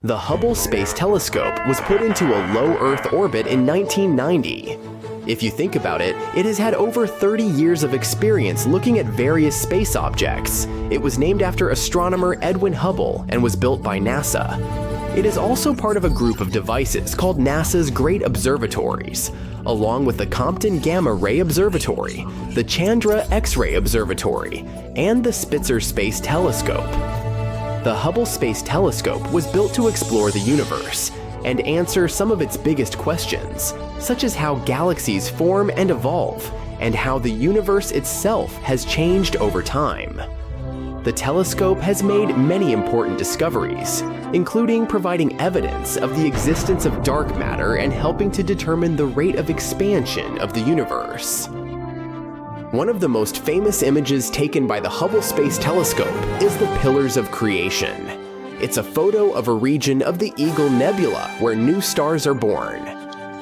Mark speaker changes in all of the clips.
Speaker 1: The Hubble Space Telescope was put into a low Earth orbit in 1990. If you think about it, it has had over 30 years of experience looking at various space objects. It was named after astronomer Edwin Hubble and was built by NASA. It is also part of a group of devices called NASA's Great Observatories, along with the Compton Gamma Ray Observatory, the Chandra X-ray Observatory, and the Spitzer Space Telescope. The Hubble Space Telescope was built to explore the universe and answer some of its biggest questions, such as how galaxies form and evolve, and how the universe itself has changed over time. The telescope has made many important discoveries, including providing evidence of the existence of dark matter and helping to determine the rate of expansion of the universe. One of the most famous images taken by the Hubble Space Telescope is the Pillars of Creation. It's a photo of a region of the Eagle Nebula where new stars are born.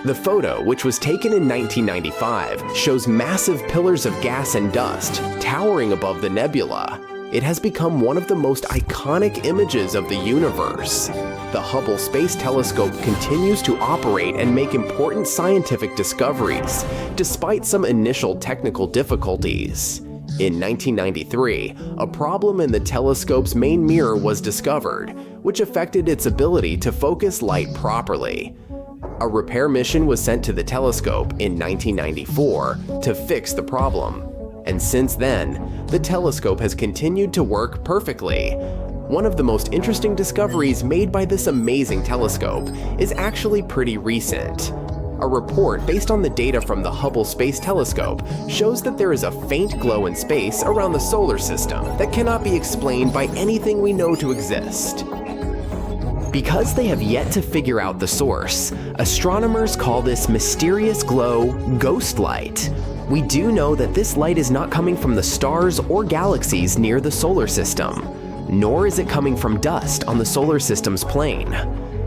Speaker 1: The photo, which was taken in 1995, shows massive pillars of gas and dust towering above the nebula. It has become one of the most iconic images of the universe. The Hubble Space Telescope continues to operate and make important scientific discoveries, despite some initial technical difficulties. In 1993, a problem in the telescope's main mirror was discovered, which affected its ability to focus light properly. A repair mission was sent to the telescope in 1994 to fix the problem. And since then, the telescope has continued to work perfectly. One of the most interesting discoveries made by this amazing telescope is actually pretty recent. A report based on the data from the Hubble Space Telescope shows that there is a faint glow in space around the solar system that cannot be explained by anything we know to exist. Because they have yet to figure out the source, astronomers call this mysterious glow ghost light. We do know that this light is not coming from the stars or galaxies near the solar system, nor is it coming from dust on the solar system's plane.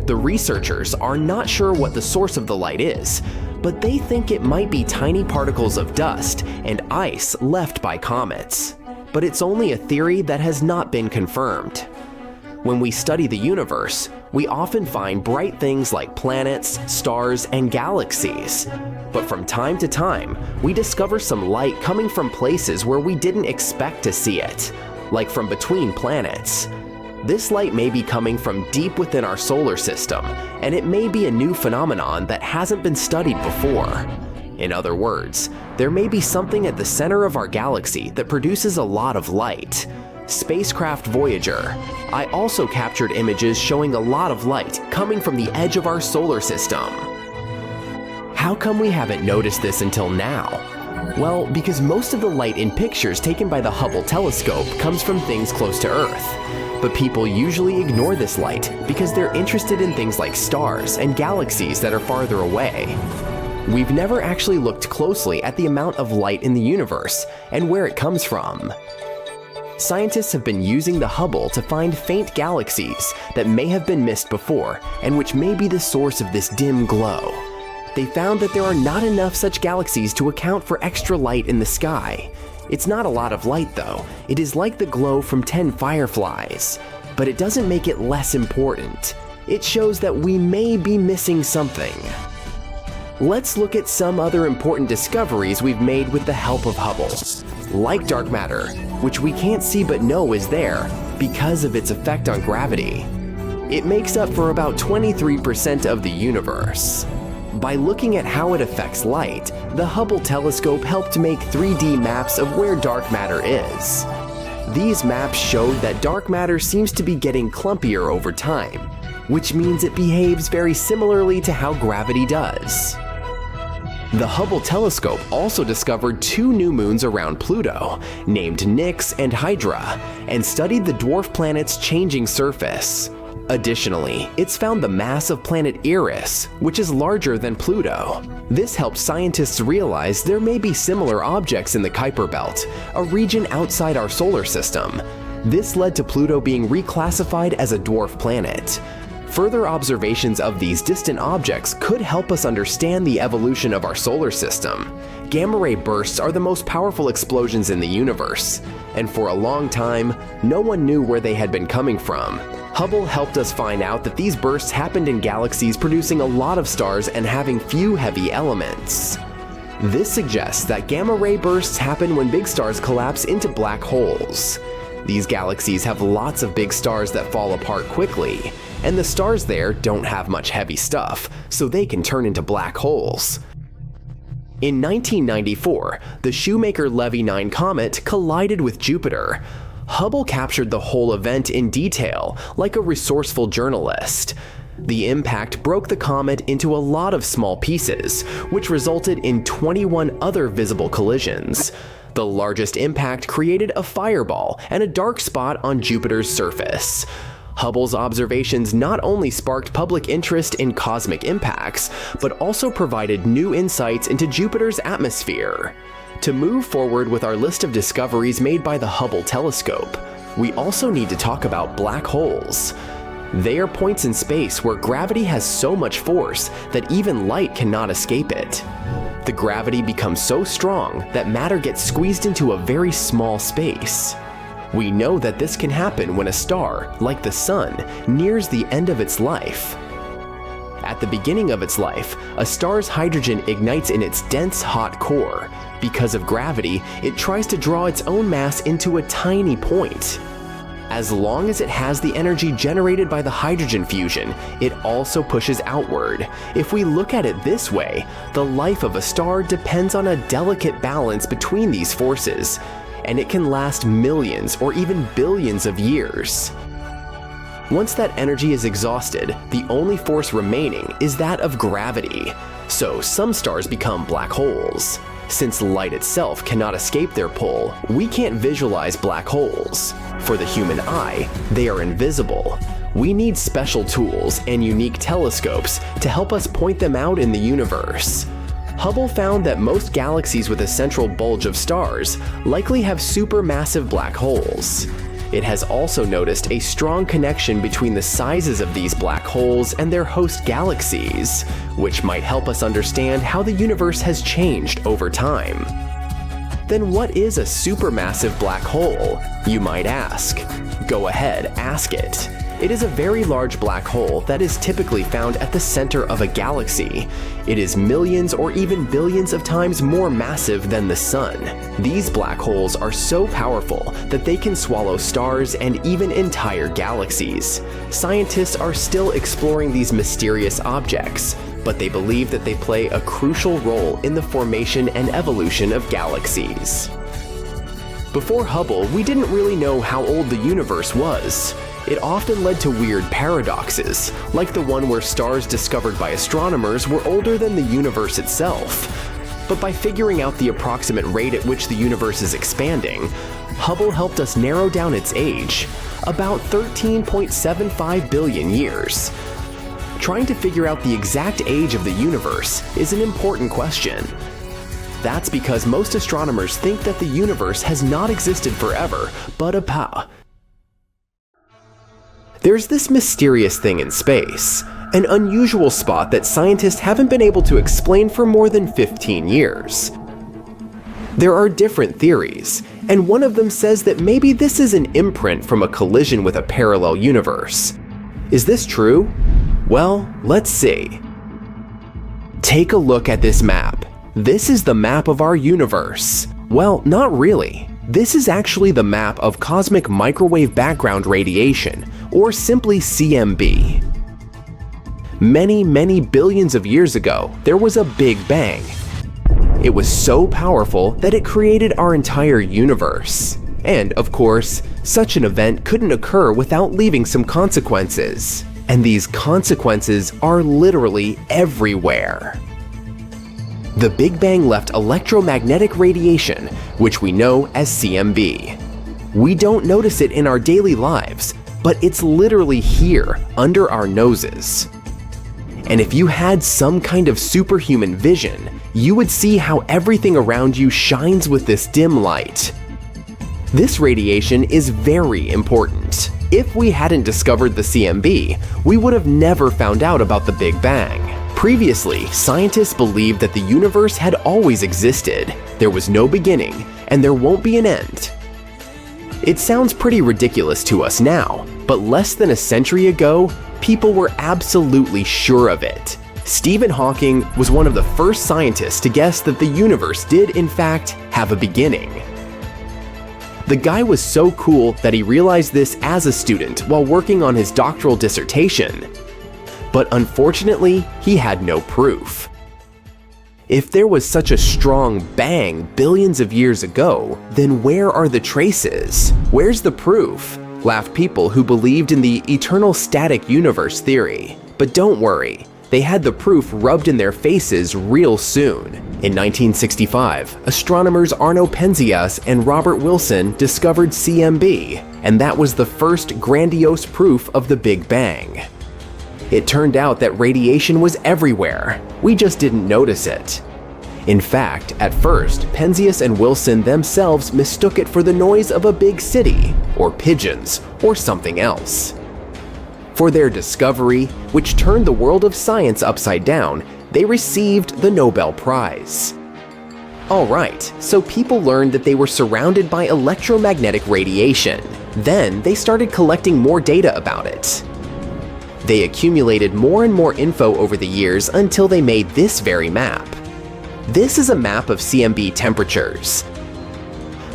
Speaker 1: The researchers are not sure what the source of the light is, but they think it might be tiny particles of dust and ice left by comets. But it's only a theory that has not been confirmed. When we study the universe, we often find bright things like planets, stars, and galaxies. But from time to time, we discover some light coming from places where we didn't expect to see it, like from between planets. This light may be coming from deep within our solar system, and it may be a new phenomenon that hasn't been studied before. In other words, there may be something at the center of our galaxy that produces a lot of light. Spacecraft Voyager. I also captured images showing a lot of light coming from the edge of our solar system. How come we haven't noticed this until now? Well, because most of the light in pictures taken by the Hubble telescope comes from things close to Earth. But people usually ignore this light because they're interested in things like stars and galaxies that are farther away. We've never actually looked closely at the amount of light in the universe and where it comes from. Scientists have been using the Hubble to find faint galaxies that may have been missed before and which may be the source of this dim glow. They found that there are not enough such galaxies to account for extra light in the sky. It's not a lot of light though. It is like the glow from 10 fireflies. But it doesn't make it less important. It shows that we may be missing something. Let's look at some other important discoveries we've made with the help of Hubble. Like dark matter, which we can't see but know is there because of its effect on gravity. It makes up for about 23% of the universe. By looking at how it affects light, the Hubble telescope helped make 3D maps of where dark matter is. These maps showed that dark matter seems to be getting clumpier over time, which means it behaves very similarly to how gravity does. The Hubble telescope also discovered 2 new moons around Pluto, named Nix and Hydra, and studied the dwarf planet's changing surface. Additionally, it's found the mass of planet Eris, which is larger than Pluto. This helped scientists realize there may be similar objects in the Kuiper Belt, a region outside our solar system. This led to Pluto being reclassified as a dwarf planet. Further observations of these distant objects could help us understand the evolution of our solar system. Gamma-ray bursts are the most powerful explosions in the universe, and for a long time, no one knew where they had been coming from. Hubble helped us find out that these bursts happened in galaxies producing a lot of stars and having few heavy elements. This suggests that gamma-ray bursts happen when big stars collapse into black holes. These galaxies have lots of big stars that fall apart quickly, and the stars there don't have much heavy stuff, so they can turn into black holes. In 1994, the Shoemaker-Levy 9 comet collided with Jupiter. Hubble captured the whole event in detail, like a resourceful journalist. The impact broke the comet into a lot of small pieces, which resulted in 21 other visible collisions. The largest impact created a fireball and a dark spot on Jupiter's surface. Hubble's observations not only sparked public interest in cosmic impacts, but also provided new insights into Jupiter's atmosphere. To move forward with our list of discoveries made by the Hubble telescope, we also need to talk about black holes. They are points in space where gravity has so much force that even light cannot escape it. The gravity becomes so strong that matter gets squeezed into a very small space. We know that this can happen when a star, like the Sun, nears the end of its life. At the beginning of its life, a star's hydrogen ignites in its dense, hot core. Because of gravity, it tries to draw its own mass into a tiny point. As long as it has the energy generated by the hydrogen fusion, it also pushes outward. If we look at it this way, the life of a star depends on a delicate balance between these forces, and it can last millions or even billions of years. Once that energy is exhausted, the only force remaining is that of gravity. So some stars become black holes. Since light itself cannot escape their pull, we can't visualize black holes. For the human eye, they are invisible. We need special tools and unique telescopes to help us point them out in the universe. Hubble found that most galaxies with a central bulge of stars likely have supermassive black holes. It has also noticed a strong connection between the sizes of these black holes and their host galaxies, which might help us understand how the universe has changed over time. Then what is a supermassive black hole, you might ask? Go ahead, ask it. It is a very large black hole that is typically found at the center of a galaxy. It is millions or even billions of times more massive than the Sun. These black holes are so powerful that they can swallow stars and even entire galaxies. Scientists are still exploring these mysterious objects, but they believe that they play a crucial role in the formation and evolution of galaxies. Before Hubble, we didn't really know how old the universe was. It often led to weird paradoxes, like the one where stars discovered by astronomers were older than the universe itself. But by figuring out the approximate rate at which the universe is expanding, Hubble helped us narrow down its age, about 13.75 billion years. Trying to figure out the exact age of the universe is an important question. That's because most astronomers think that the universe has not existed forever, but there's this mysterious thing in space, an unusual spot that scientists haven't been able to explain for more than 15 years. There are different theories, and one of them says that maybe this is an imprint from a collision with a parallel universe. Is this true? Well, let's see. Take a look at this map. This is the map of our universe. Well, not really. This is actually the map of cosmic microwave background radiation, or simply CMB. Many billions of years ago, there was a Big Bang. It was so powerful that it created our entire universe. And, of course, such an event couldn't occur without leaving some consequences. And these consequences are literally everywhere. The Big Bang left electromagnetic radiation, which we know as CMB. We don't notice it in our daily lives, but it's literally here, under our noses. And if you had some kind of superhuman vision, you would see how everything around you shines with this dim light. This radiation is very important. If we hadn't discovered the CMB, we would have never found out about the Big Bang. Previously, scientists believed that the universe had always existed, there was no beginning, and there won't be an end. It sounds pretty ridiculous to us now, but less than a century ago, people were absolutely sure of it. Stephen Hawking was one of the first scientists to guess that the universe did in fact have a beginning. The guy was so cool that he realized this as a student while working on his doctoral dissertation. But unfortunately, he had no proof. If there was such a strong bang billions of years ago, then where are the traces? Where's the proof? Laughed people who believed in the eternal static universe theory. But don't worry, they had the proof rubbed in their faces real soon. In 1965, astronomers Arno Penzias and Robert Wilson discovered CMB, and that was the first grandiose proof of the Big Bang. It turned out that radiation was everywhere, we just didn't notice it. In fact, at first, Penzias and Wilson themselves mistook it for the noise of a big city, or pigeons, or something else. For their discovery, which turned the world of science upside down, they received the Nobel Prize. Alright, so people learned that they were surrounded by electromagnetic radiation. Then they started collecting more data about it. They accumulated more and more info over the years until they made this very map. This is a map of CMB temperatures.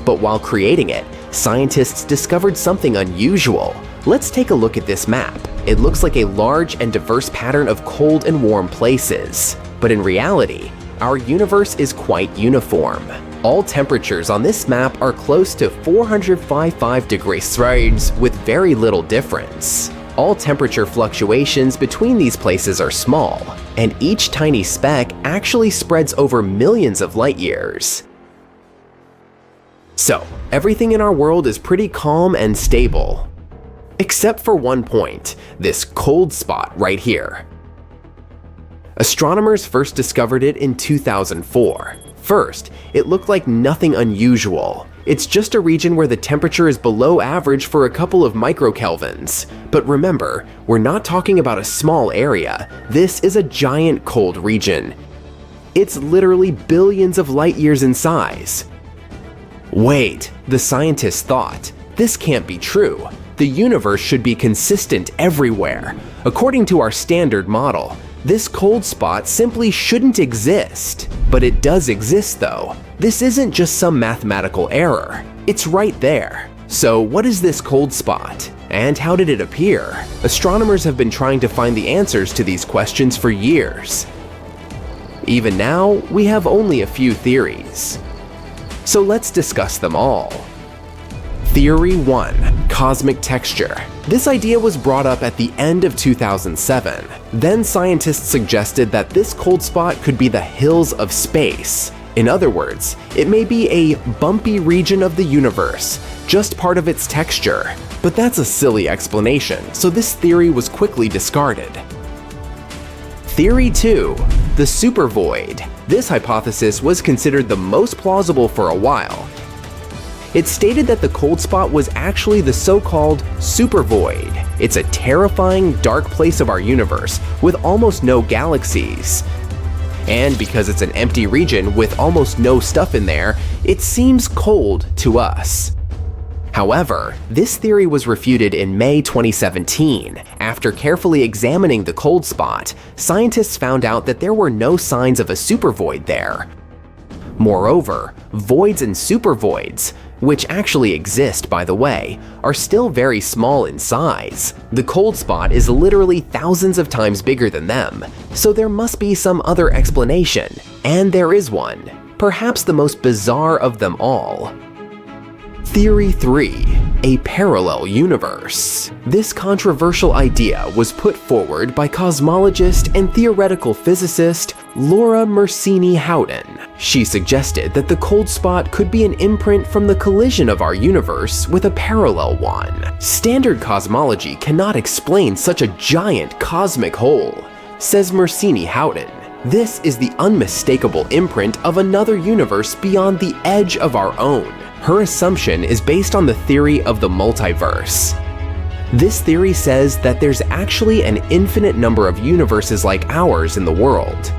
Speaker 1: But while creating it, scientists discovered something unusual. Let's take a look at this map. It looks like a large and diverse pattern of cold and warm places. But in reality, our universe is quite uniform. All temperatures on this map are close to 455 degrees Celsius with very little difference. All temperature fluctuations between these places are small, and each tiny speck actually spreads over millions of light years. So, everything in our world is pretty calm and stable. Except for one point, this cold spot right here. Astronomers first discovered it in 2004. First, it looked like nothing unusual. It's just a region where the temperature is below average for a couple of microkelvins. But remember, we're not talking about a small area. This is a giant cold region. It's literally billions of light years in size. Wait, the scientists thought, this can't be true. The universe should be consistent everywhere. According to our standard model, this cold spot simply shouldn't exist. But it does exist though. This isn't just some mathematical error. It's right there. So what is this cold spot? And how did it appear? Astronomers have been trying to find the answers to these questions for years. Even now, we have only a few theories. So let's discuss them all. Theory 1. Cosmic texture. This idea was brought up at the end of 2007. Then scientists suggested that this cold spot could be the hills of space. In other words, it may be a bumpy region of the universe, just part of its texture. But that's a silly explanation, so this theory was quickly discarded. Theory 2. The supervoid. This hypothesis was considered the most plausible for a while. It stated that the cold spot was actually the so-called supervoid. It's a terrifying, dark place of our universe with almost no galaxies. And because it's an empty region with almost no stuff in there, it seems cold to us. However, this theory was refuted in May 2017. After carefully examining the cold spot, scientists found out that there were no signs of a supervoid there. Moreover, voids and supervoids, which actually exist by the way, are still very small in size. The cold spot is literally thousands of times bigger than them, so there must be some other explanation, and there is one, perhaps the most bizarre of them all. Theory 3. A parallel universe. This controversial idea was put forward by cosmologist and theoretical physicist Laura Mersini Houghton. She suggested that the cold spot could be an imprint from the collision of our universe with a parallel one. Standard cosmology cannot explain such a giant cosmic hole, says Mersini Houghton. This is the unmistakable imprint of another universe beyond the edge of our own. Her assumption is based on the theory of the multiverse. This theory says that there's actually an infinite number of universes like ours in the world.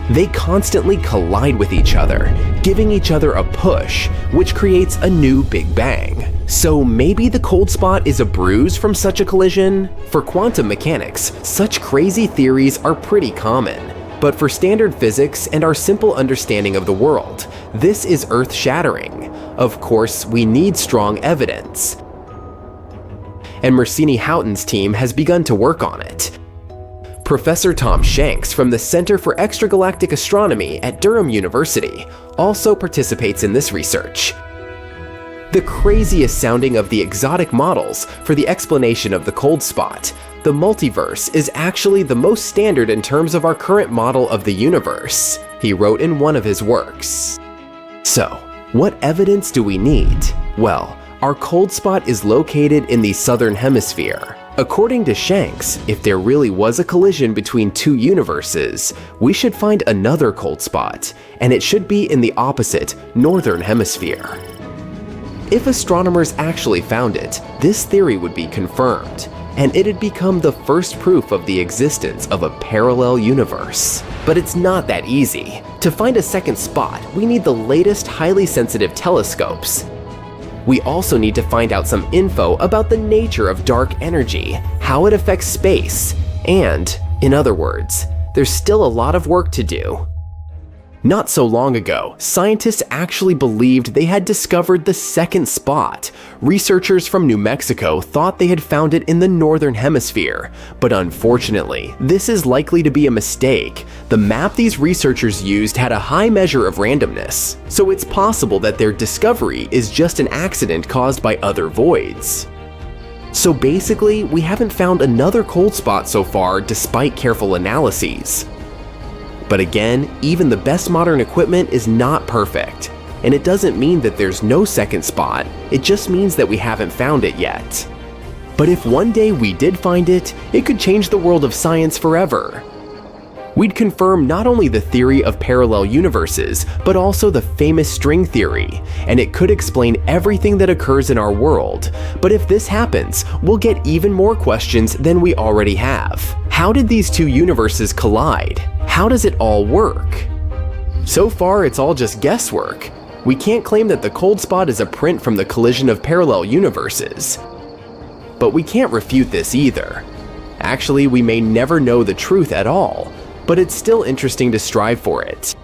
Speaker 1: They constantly collide with each other, giving each other a push, which creates a new Big Bang. So maybe the cold spot is a bruise from such a collision? For quantum mechanics, such crazy theories are pretty common. But for standard physics and our simple understanding of the world, this is earth-shattering. Of course, we need strong evidence. And Mersini-Houghton's team has begun to work on it. Professor Tom Shanks from the Center for Extragalactic Astronomy at Durham University also participates in this research. The craziest sounding of the exotic models for the explanation of the cold spot, the multiverse is actually the most standard in terms of our current model of the universe, he wrote in one of his works. So, what evidence do we need? Well, our cold spot is located in the southern hemisphere. According to Shanks, if there really was a collision between two universes, we should find another cold spot, and it should be in the opposite, northern hemisphere. If astronomers actually found it, this theory would be confirmed, and it'd become the first proof of the existence of a parallel universe. But it's not that easy. To find a second spot, we need the latest highly sensitive telescopes. We also need to find out some info about the nature of dark energy, how it affects space, and, in other words, there's still a lot of work to do. Not so long ago, scientists actually believed they had discovered the second spot. Researchers from New Mexico thought they had found it in the northern hemisphere, but unfortunately, this is likely to be a mistake. The map these researchers used had a high measure of randomness, so it's possible that their discovery is just an accident caused by other voids. So basically, we haven't found another cold spot so far despite careful analyses. But again, even the best modern equipment is not perfect, and it doesn't mean that there's no second spot, it just means that we haven't found it yet. But if one day we did find it, it could change the world of science forever. We'd confirm not only the theory of parallel universes, but also the famous string theory, and it could explain everything that occurs in our world. But if this happens, we'll get even more questions than we already have. How did these two universes collide? How does it all work? So far, it's all just guesswork. We can't claim that the cold spot is a print from the collision of parallel universes. But we can't refute this either. Actually, we may never know the truth at all, but it's still interesting to strive for it.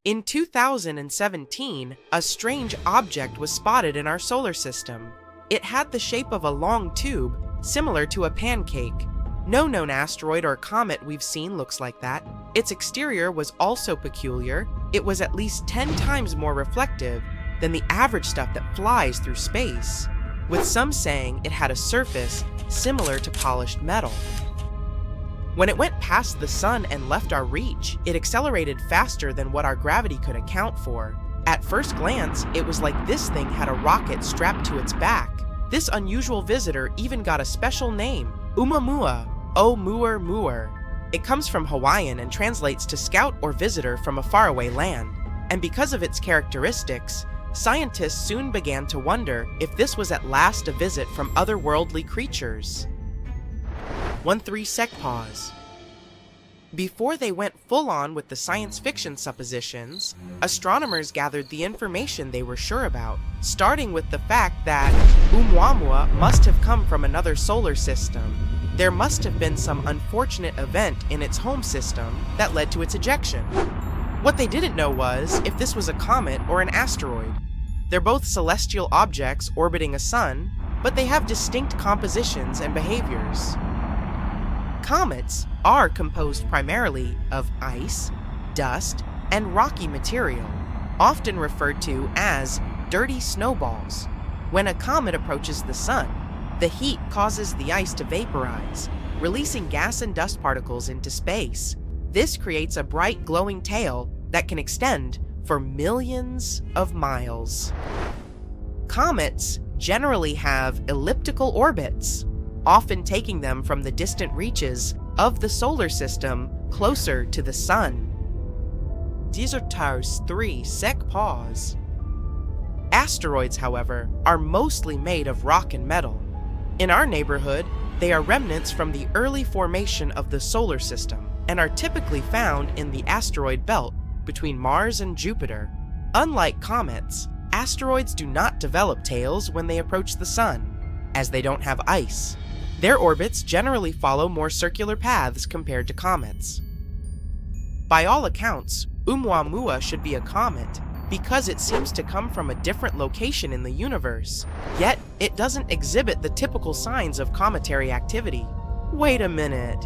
Speaker 2: In 2017, a strange object was spotted in our solar system. It had the shape of a long tube, similar to a pancake. No known asteroid or comet we've seen looks like that. Its exterior was also peculiar. It was at least 10 times more reflective than the average stuff that flies through space, with some saying it had a surface similar to polished metal. When it went past the sun and left our reach, it accelerated faster than what our gravity could account for. At first glance, it was like this thing had a rocket strapped to its back. This unusual visitor even got a special name, Oumuamua, O Muir Muir. It comes from Hawaiian and translates to scout or visitor from a faraway land. And because of its characteristics, scientists soon began to wonder if this was at last a visit from otherworldly creatures. 1-3 Sec Pause. Before they went full-on with the science fiction suppositions, astronomers gathered the information they were sure about, starting with the fact that Oumuamua must have come from another solar system. There must have been some unfortunate event in its home system that led to its ejection. What they didn't know was if this was a comet or an asteroid. They're both celestial objects orbiting a sun, but they have distinct compositions and behaviors. Comets are composed primarily of ice, dust, and rocky material, often referred to as dirty snowballs. When a comet approaches the sun, the heat causes the ice to vaporize, releasing gas and dust particles into space. This creates a bright glowing tail that can extend for millions of miles. Comets generally have elliptical orbits, often taking them from the distant reaches of the solar system closer to the sun. 3 Sec Pause. Asteroids, however, are mostly made of rock and metal. In our neighborhood, they are remnants from the early formation of the solar system and are typically found in the asteroid belt between Mars and Jupiter. Unlike comets, asteroids do not develop tails when they approach the sun, as they don't have ice. Their orbits generally follow more circular paths compared to comets. By all accounts, Oumuamua should be a comet because it seems to come from a different location in the universe, yet it doesn't exhibit the typical signs of cometary activity. Wait a minute.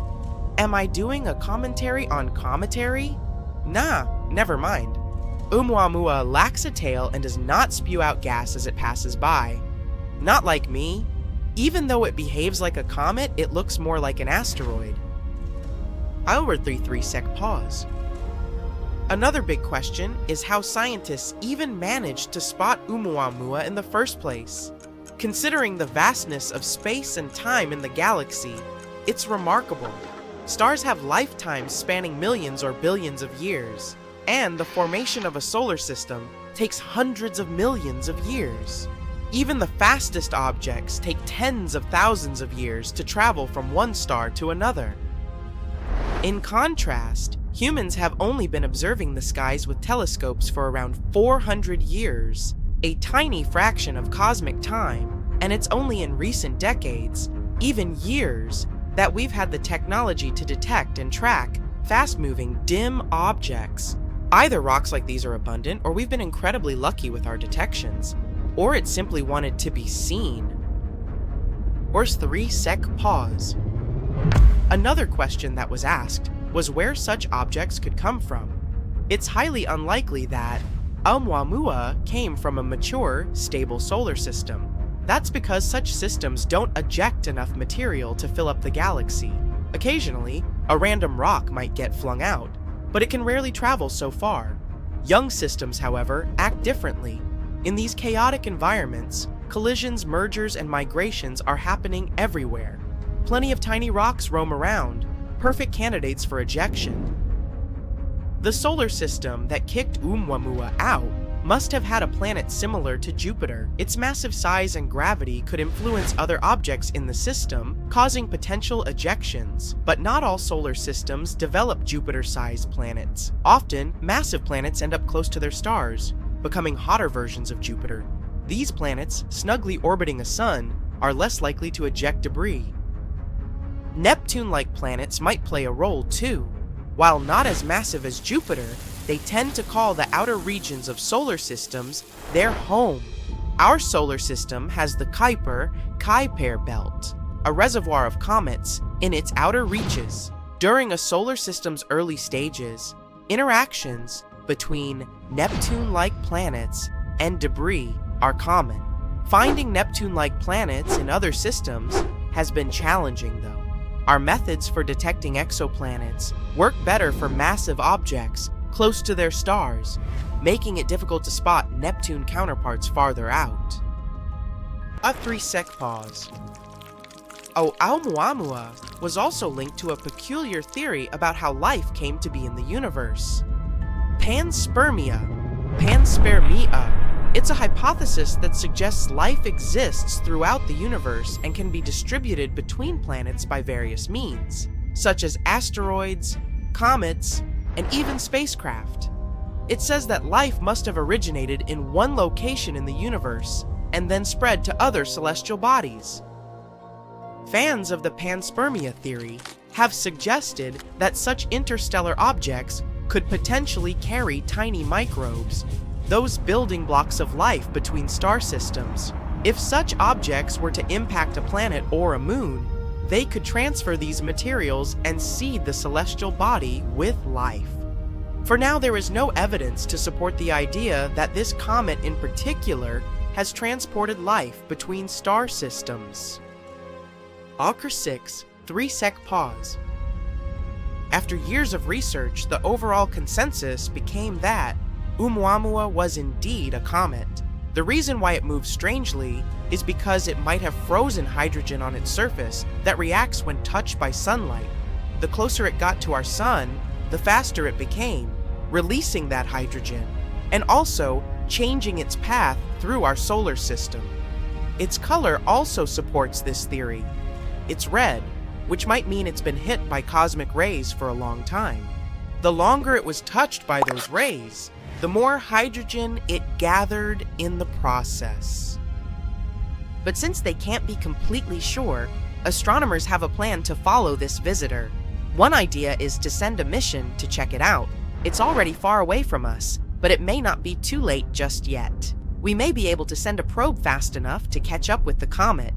Speaker 2: Am I doing a commentary on cometary? Nah, never mind. Oumuamua lacks a tail and does not spew out gas as it passes by. Not like me. Even though it behaves like a comet, it looks more like an asteroid. I'll read 3 pause. Another big question is how scientists even managed to spot Oumuamua in the first place. Considering the vastness of space and time in the galaxy, it's remarkable. Stars have lifetimes spanning millions or billions of years, and the formation of a solar system takes hundreds of millions of years. Even the fastest objects take tens of thousands of years to travel from one star to another. In contrast, humans have only been observing the skies with telescopes for around 400 years, a tiny fraction of cosmic time, and it's only in recent decades, even years, that we've had the technology to detect and track fast-moving, dim objects. Either rocks like these are abundant, or we've been incredibly lucky with our detections, or it simply wanted to be seen. Horse 3 pause. Another question that was asked was where such objects could come from. It's highly unlikely that Oumuamua came from a mature, stable solar system. That's because such systems don't eject enough material to fill up the galaxy. Occasionally, a random rock might get flung out, but it can rarely travel so far. Young systems, however, act differently. In these chaotic environments, collisions, mergers, and migrations are happening everywhere. Plenty of tiny rocks roam around, perfect candidates for ejection. The solar system that kicked Oumuamua out must have had a planet similar to Jupiter. Its massive size and gravity could influence other objects in the system, causing potential ejections. But not all solar systems develop Jupiter-sized planets. Often, massive planets end up close to their stars, becoming hotter versions of Jupiter. These planets, snugly orbiting a sun, are less likely to eject debris. Neptune-like planets might play a role too. While not as massive as Jupiter, they tend to call the outer regions of solar systems their home. Our solar system has the Kuiper belt, a reservoir of comets in its outer reaches. During a solar system's early stages, interactions between Neptune-like planets and debris are common. Finding Neptune-like planets in other systems has been challenging though. Our methods for detecting exoplanets work better for massive objects close to their stars, making it difficult to spot Neptune counterparts farther out. A 3 pause. Oumuamua was also linked to a peculiar theory about how life came to be in the universe. Panspermia. It's a hypothesis that suggests life exists throughout the universe and can be distributed between planets by various means, such as asteroids, comets, and even spacecraft. It says that life must have originated in one location in the universe and then spread to other celestial bodies. Fans of the panspermia theory have suggested that such interstellar objects could potentially carry tiny microbes, those building blocks of life between star systems. If such objects were to impact a planet or a moon, they could transfer these materials and seed the celestial body with life. For now, there is no evidence to support the idea that this comet in particular has transported life between star systems. Alker 6, 3 pause. After years of research, the overall consensus became that Oumuamua was indeed a comet. The reason why it moves strangely is because it might have frozen hydrogen on its surface that reacts when touched by sunlight. The closer it got to our sun, the faster it became, releasing that hydrogen, and also changing its path through our solar system. Its color also supports this theory. It's red, which might mean it's been hit by cosmic rays for a long time. The longer it was touched by those rays, the more hydrogen it gathered in the process. But since they can't be completely sure, astronomers have a plan to follow this visitor. One idea is to send a mission to check it out. It's already far away from us, but it may not be too late just yet. We may be able to send a probe fast enough to catch up with the comet.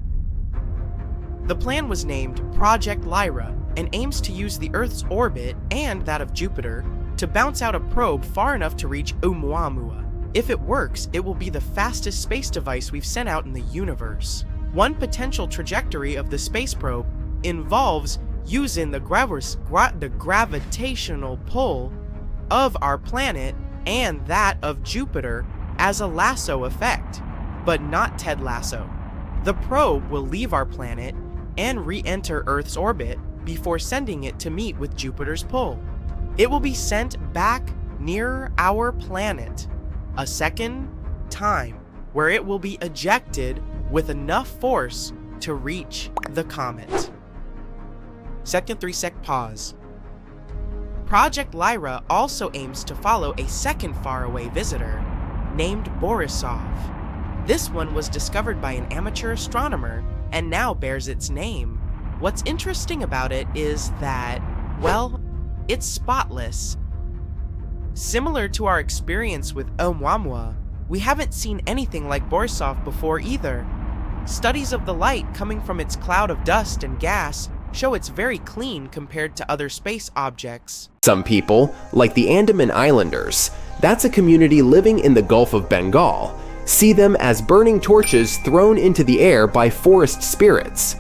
Speaker 2: The plan was named Project Lyra and aims to use the Earth's orbit and that of Jupiter to bounce out a probe far enough to reach Oumuamua. If it works, it will be the fastest space device we've sent out in the universe. One potential trajectory of the space probe involves using the gravitational pull of our planet and that of Jupiter as a lasso effect, but not Ted Lasso. The probe will leave our planet and re-enter Earth's orbit before sending it to meet with Jupiter's pull. It will be sent back near our planet a second time, where it will be ejected with enough force to reach the comet. Second 3-sec pause. Project Lyra also aims to follow a second faraway visitor named Borisov. This one was discovered by an amateur astronomer and now bears its name. What's interesting about it is that, well, it's spotless. Similar to our experience with Oumuamua, we haven't seen anything like Borisov before either. Studies of the light coming from its cloud of dust and gas show it's very clean compared to other space objects.
Speaker 1: Some people, like the Andaman Islanders, that's a community living in the Gulf of Bengal, see them as burning torches thrown into the air by forest spirits.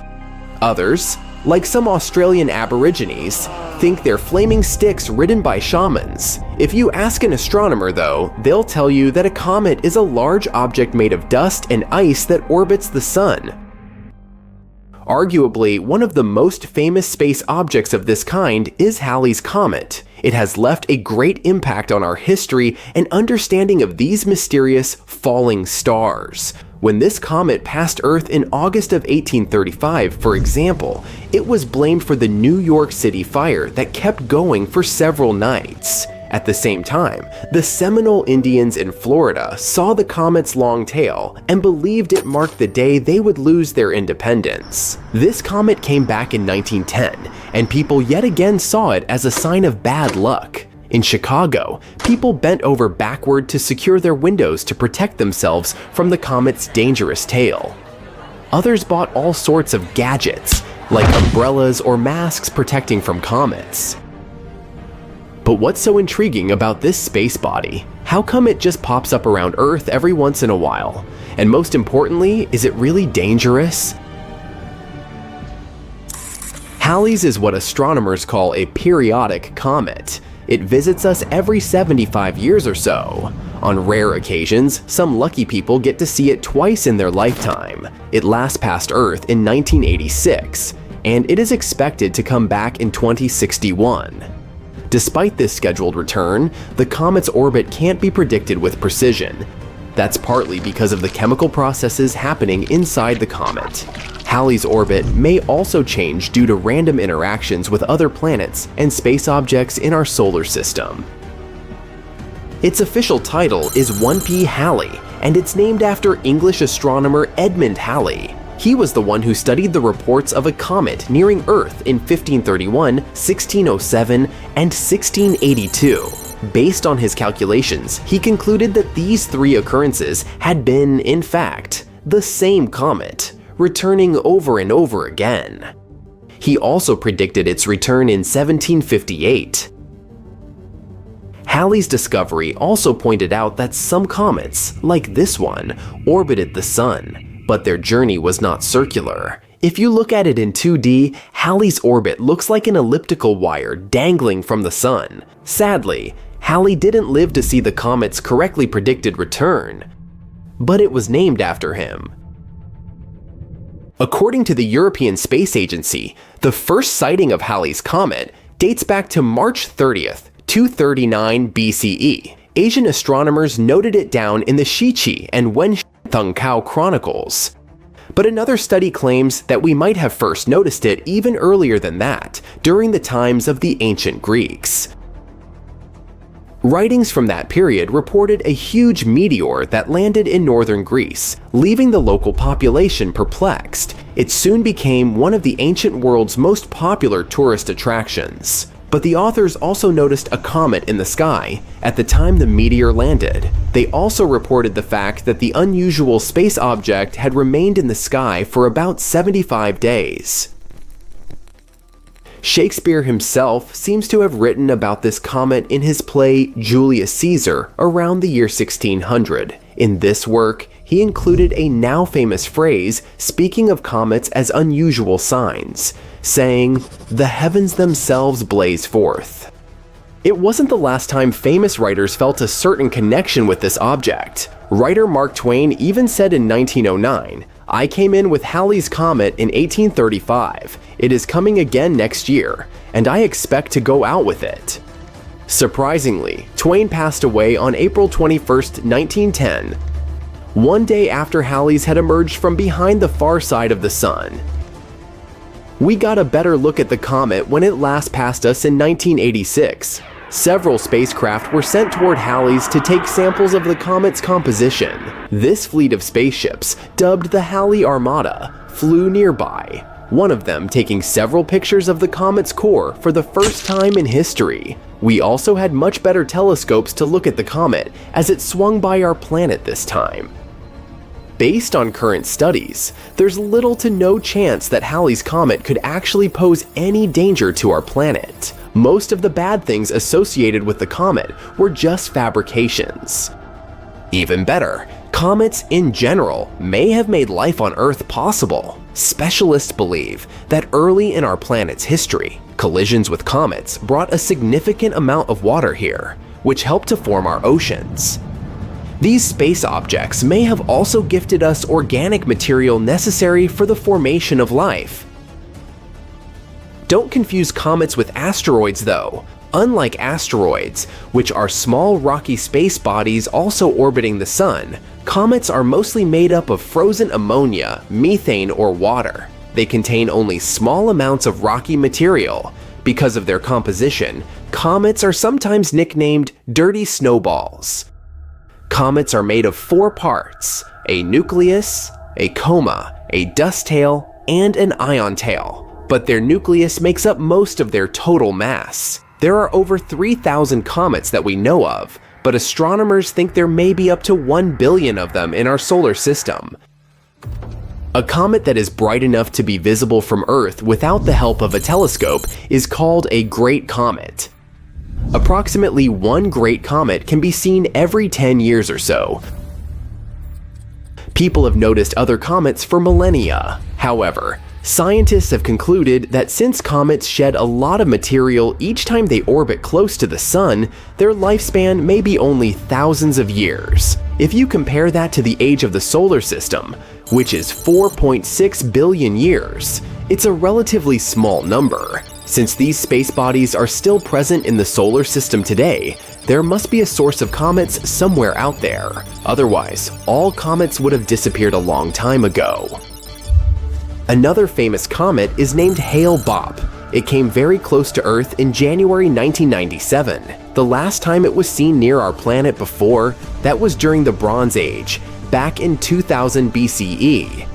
Speaker 1: Others, like some Australian Aborigines, think they're flaming sticks ridden by shamans. If you ask an astronomer though, they'll tell you that a comet is a large object made of dust and ice that orbits the sun. Arguably, one of the most famous space objects of this kind is Halley's Comet. It has left a great impact on our history and understanding of these mysterious falling stars. When this comet passed Earth in August of 1835, for example, it was blamed for the New York City fire that kept going for several nights. At the same time, the Seminole Indians in Florida saw the comet's long tail and believed it marked the day they would lose their independence. This comet came back in 1910, and people yet again saw it as a sign of bad luck. In Chicago, people bent over backward to secure their windows to protect themselves from the comet's dangerous tail. Others bought all sorts of gadgets, like umbrellas or masks protecting from comets. But what's so intriguing about this space body? How come it just pops up around Earth every once in a while? And most importantly, is it really dangerous? Halley's is what astronomers call a periodic comet. It visits us every 75 years or so. On rare occasions, some lucky people get to see it twice in their lifetime. It last passed Earth in 1986, and it is expected to come back in 2061. Despite this scheduled return, the comet's orbit can't be predicted with precision. That's partly because of the chemical processes happening inside the comet. Halley's orbit may also change due to random interactions with other planets and space objects in our solar system. Its official title is 1P Halley, and it's named after English astronomer Edmund Halley. He was the one who studied the reports of a comet nearing Earth in 1531, 1607, and 1682. Based on his calculations, he concluded that these three occurrences had been, in fact, the same comet, returning over and over again. He also predicted its return in 1758. Halley's discovery also pointed out that some comets, like this one, orbited the sun, but their journey was not circular. If you look at it in 2D, Halley's orbit looks like an elliptical wire dangling from the sun. Sadly, Halley didn't live to see the comet's correctly predicted return, but it was named after him. According to the European Space Agency, the first sighting of Halley's Comet dates back to March 30th, 239 BCE. Asian astronomers noted it down in the Shiqi and Wenshengtao Chronicles. but another study claims that we might have first noticed it even earlier than that, during the times of the ancient Greeks. Writings from that period reported a huge meteor that landed in northern Greece, leaving the local population perplexed. It soon became one of the ancient world's most popular tourist attractions. But the authors also noticed a comet in the sky at the time the meteor landed. They also reported the fact that the unusual space object had remained in the sky for about 75 days. Shakespeare himself seems to have written about this comet in his play Julius Caesar around the year 1600. In this work, he included a now famous phrase speaking of comets as unusual signs, saying, "The heavens themselves blaze forth." It wasn't the last time famous writers felt a certain connection with this object. Writer Mark Twain even said in 1909, "I came in with Halley's Comet in 1835. It is coming again next year, and I expect to go out with it." Surprisingly, Twain passed away on April 21, 1910, one day after Halley's had emerged from behind the far side of the sun. We got a better look at the comet when it last passed us in 1986. Several spacecraft were sent toward Halley's to take samples of the comet's composition. This fleet of spaceships, dubbed the Halley Armada, flew nearby, one of them taking several pictures of the comet's core for the first time in history. We also had much better telescopes to look at the comet as it swung by our planet this time. Based on current studies, there's little to no chance that Halley's Comet could actually pose any danger to our planet. Most of the bad things associated with the comet were just fabrications. Even better, comets in general may have made life on Earth possible. Specialists believe that early in our planet's history, collisions with comets brought a significant amount of water here, which helped to form our oceans. These space objects may have also gifted us organic material necessary for the formation of life. Don't confuse comets with asteroids though. Unlike asteroids, which are small rocky space bodies also orbiting the sun, comets are mostly made up of frozen ammonia, methane, or water. They contain only small amounts of rocky material. Because of their composition, comets are sometimes nicknamed dirty snowballs. Comets are made of 4 parts: a nucleus, a coma, a dust tail, and an ion tail. But their nucleus makes up most of their total mass. There are over 3,000 comets that we know of, but astronomers think there may be up to 1 billion of them in our solar system. A comet that is bright enough to be visible from Earth without the help of a telescope is called a great comet. Approximately 1 great comet can be seen every 10 years or so. People have noticed other comets for millennia. However, scientists have concluded that since comets shed a lot of material each time they orbit close to the sun, their lifespan may be only thousands of years. If you compare that to the age of the solar system, which is 4.6 billion years, it's a relatively small number. Since these space bodies are still present in the solar system today, there must be a source of comets somewhere out there. Otherwise, all comets would have disappeared a long time ago. Another famous comet is named Hale-Bopp. It came very close to Earth in January 1997. The last time it was seen near our planet before, that was during the Bronze Age, back in 2000 BCE.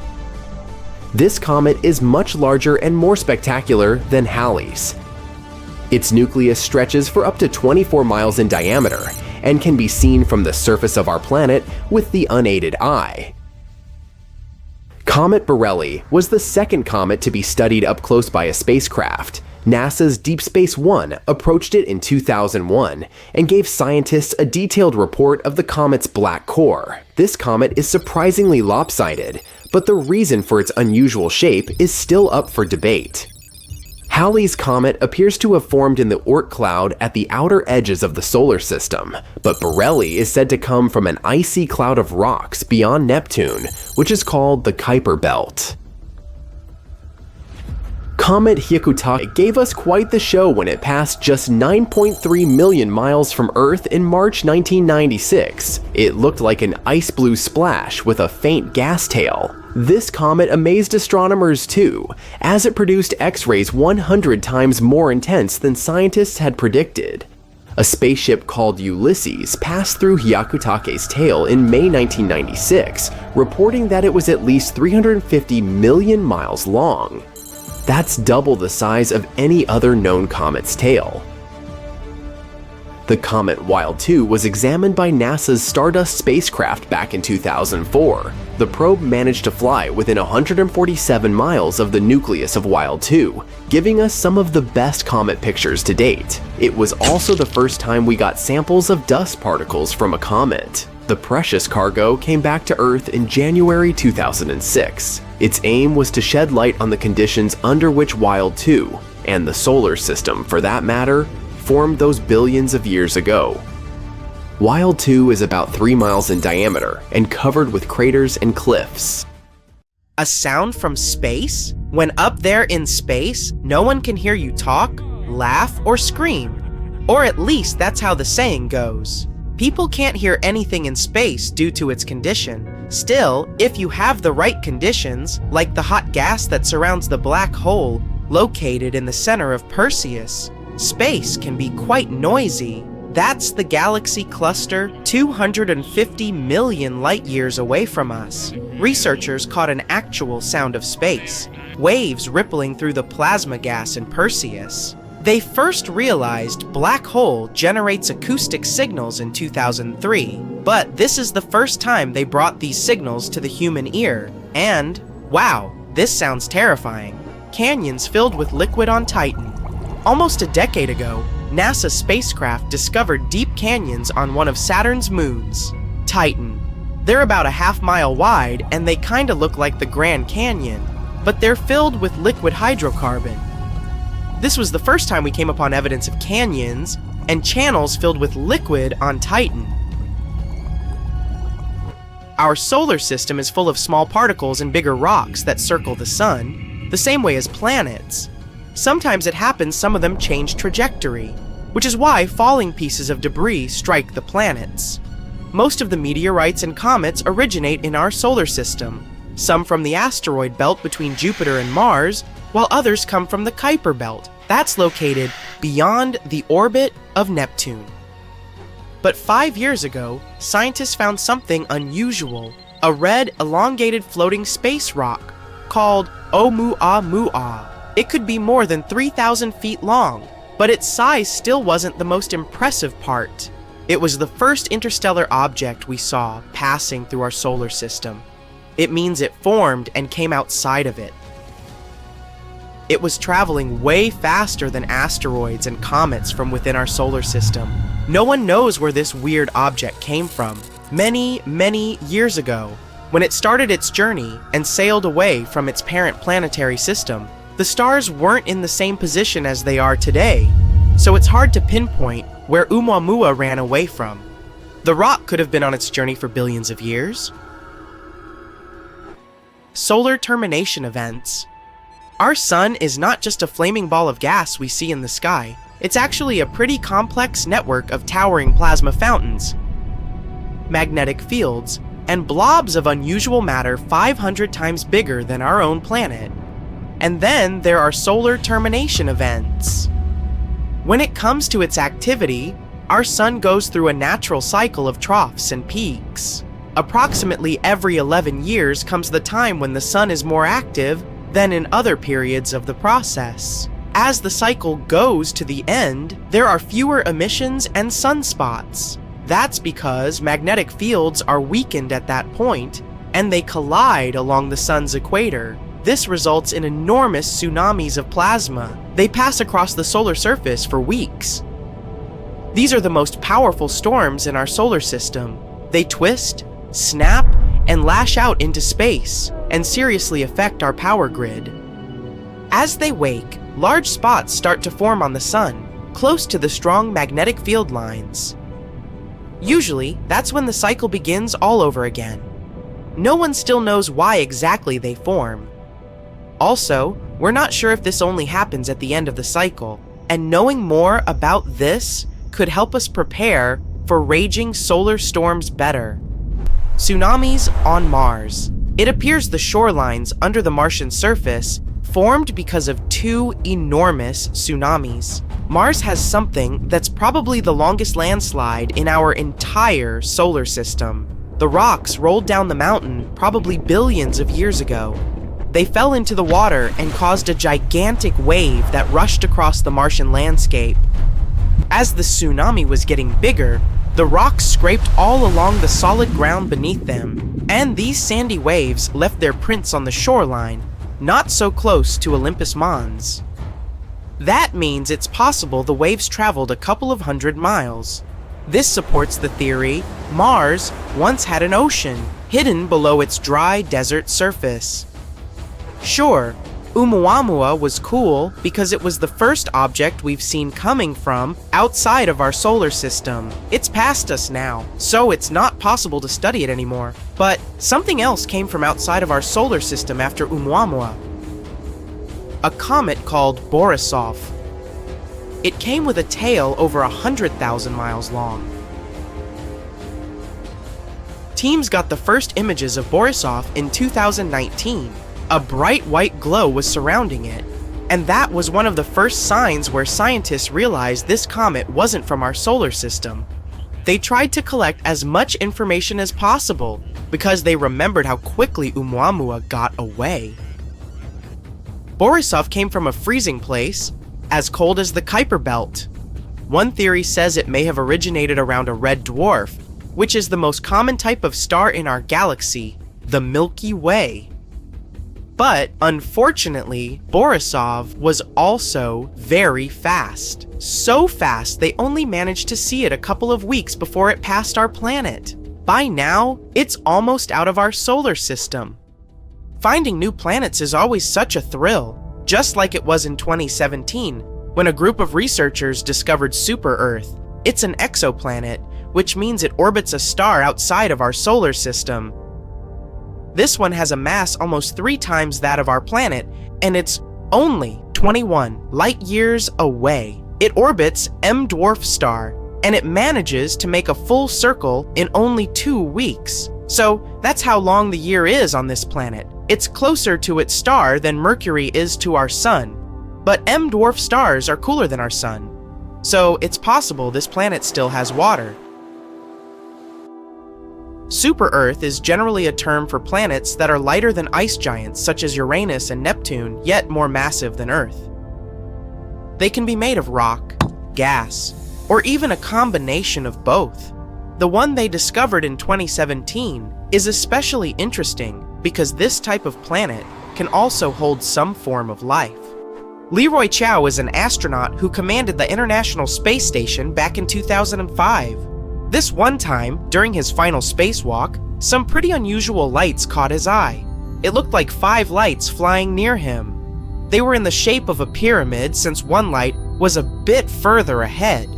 Speaker 1: This comet is much larger and more spectacular than Halley's. Its nucleus stretches for up to 24 miles in diameter and can be seen from the surface of our planet with the unaided eye. Comet Borrelly was the second comet to be studied up close by a spacecraft. NASA's Deep Space One approached it in 2001 and gave scientists a detailed report of the comet's black core. This comet is surprisingly lopsided, but the reason for its unusual shape is still up for debate. Halley's Comet appears to have formed in the Oort cloud at the outer edges of the solar system, but Borrelly is said to come from an icy cloud of rocks beyond Neptune, which is called the Kuiper Belt. Comet Hyakutake gave us quite the show when it passed just 9.3 million miles from Earth in March 1996. It looked like an ice blue splash with a faint gas tail. This comet amazed astronomers too, as it produced X-rays 100 times more intense than scientists had predicted. A spaceship called Ulysses passed through Hyakutake's tail in May 1996, reporting that it was at least 350 million miles long. That's double the size of any other known comet's tail. The comet Wild 2 was examined by NASA's Stardust spacecraft back in 2004. The probe managed to fly within 147 miles of the nucleus of Wild 2, giving us some of the best comet pictures to date. It was also the first time we got samples of dust particles from a comet. The precious cargo came back to Earth in January 2006. Its aim was to shed light on the conditions under which Wild 2, and the solar system for that matter, formed those billions of years ago. Wild 2 is about 3 miles in diameter and covered with craters and cliffs.
Speaker 2: A sound from space? When up there in space, no one can hear you talk, laugh, or scream. Or at least that's how the saying goes. People can't hear anything in space due to its condition. Still, if you have the right conditions, like the hot gas that surrounds the black hole located in the center of Perseus, space can be quite noisy. That's the galaxy cluster 250 million light-years away from us. Researchers caught an actual sound of space, waves rippling through the plasma gas in Perseus. They first realized black hole generates acoustic signals in 2003, but this is the first time they brought these signals to the human ear. And, wow, this sounds terrifying. Canyons filled with liquid on Titan. Almost a decade ago, NASA spacecraft discovered deep canyons on one of Saturn's moons, Titan. They're about a half-mile wide and they kinda look like the Grand Canyon, but they're filled with liquid hydrocarbon. This was the first time we came upon evidence of canyons and channels filled with liquid on Titan. Our solar system is full of small particles and bigger rocks that circle the sun, the same way as planets. Sometimes it happens some of them change trajectory, which is why falling pieces of debris strike the planets. Most of the meteorites and comets originate in our solar system, some from the asteroid belt between Jupiter and Mars, while others come from the Kuiper belt, that's located beyond the orbit of Neptune. But 5 years ago, scientists found something unusual, a red, elongated floating space rock called Oumuamua. It could be more than 3,000 feet long, but its size still wasn't the most impressive part. It was the first interstellar object we saw passing through our solar system. It means it formed and came outside of it. It was traveling way faster than asteroids and comets from within our solar system. No one knows where this weird object came from. Many years ago, when it started its journey and sailed away from its parent planetary system, the stars weren't in the same position as they are today, so it's hard to pinpoint where Oumuamua ran away from. The rock could have been on its journey for billions of years. Solar termination events. Our sun is not just a flaming ball of gas we see in the sky. It's actually a pretty complex network of towering plasma fountains, magnetic fields, and blobs of unusual matter 500 times bigger than our own planet. And then there are solar termination events. When it comes to its activity, our sun goes through a natural cycle of troughs and peaks. Approximately every 11 years comes the time when the sun is more active than in other periods of the process. As the cycle goes to the end, there are fewer emissions and sunspots. That's because magnetic fields are weakened at that point, and they collide along the sun's equator. This results in enormous tsunamis of plasma. They pass across the solar surface for weeks. These are the most powerful storms in our solar system. They twist, snap, and lash out into space, and seriously affect our power grid. As they wake, large spots start to form on the sun, close to the strong magnetic field lines. Usually, that's when the cycle begins all over again. No one still knows why exactly they form. Also, We're not sure if this only happens at the end of the cycle, and knowing more about this could help us prepare for raging solar storms better. Tsunamis on Mars. It appears the shorelines under the Martian surface formed because of two enormous tsunamis. Mars has something that's probably the longest landslide in our entire solar system. The rocks rolled down the mountain probably billions of years ago. They fell into the water and caused a gigantic wave that rushed across the Martian landscape. As the tsunami was getting bigger, the rocks scraped all along the solid ground beneath them, and these sandy waves left their prints on the shoreline, not so close to Olympus Mons. That means it's possible the waves traveled a couple of hundred miles. This supports the theory Mars once had an ocean hidden below its dry desert surface. Sure, Oumuamua was cool because it was the first object we've seen coming from outside of our solar system. It's past us now, so it's not possible to study it anymore. But something else came from outside of our solar system after Oumuamua. A comet called Borisov. It came with a tail over 100,000 miles long. Teams got the first images of Borisov in 2019. A bright white glow was surrounding it, and that was one of the first signs where scientists realized this comet wasn't from our solar system. They tried to collect as much information as possible because they remembered how quickly Oumuamua got away. Borisov came from a freezing place as cold as the Kuiper Belt. One theory says it may have originated around a red dwarf, which is the most common type of star in our galaxy, the Milky Way. But, unfortunately, Borisov was also very fast. So fast they only managed to see it a couple of weeks before it passed our planet. By now, it's almost out of our solar system. Finding new planets is always such a thrill, just like it was in 2017, when a group of researchers discovered Super-Earth. It's an exoplanet, which means it orbits a star outside of our solar system. This one has a mass almost 3 times that of our planet, and it's only 21 light years away. It orbits M dwarf star, and it manages to make a full circle in only 2 weeks. So that's how long the year is on this planet. It's closer to its star than Mercury is to our sun. But M dwarf stars are cooler than our sun, so it's possible this planet still has water. Super-Earth is generally a term for planets that are lighter than ice giants such as Uranus and Neptune, yet more massive than Earth. They can be made of rock, gas, or even a combination of both. The one they discovered in 2017 is especially interesting because this type of planet can also hold some form of life. Leroy Chiao is an astronaut who commanded the International Space Station back in 2005. This one time, during his final spacewalk, some pretty unusual lights caught his eye. It looked like 5 lights flying near him. They were in the shape of a pyramid since one light was a bit further ahead.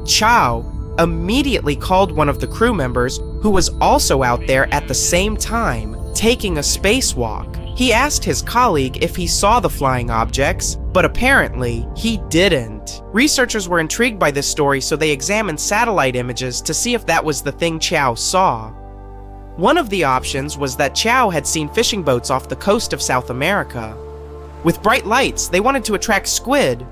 Speaker 2: Chiao immediately called one of the crew members who was also out there at the same time, taking a spacewalk. He asked his colleague if he saw the flying objects, but apparently he didn't. Researchers were intrigued by this story, so they examined satellite images to see if that was the thing Chiao saw. One of the options was that Chiao had seen fishing boats off the coast of South America. With bright lights, they wanted to attract squid.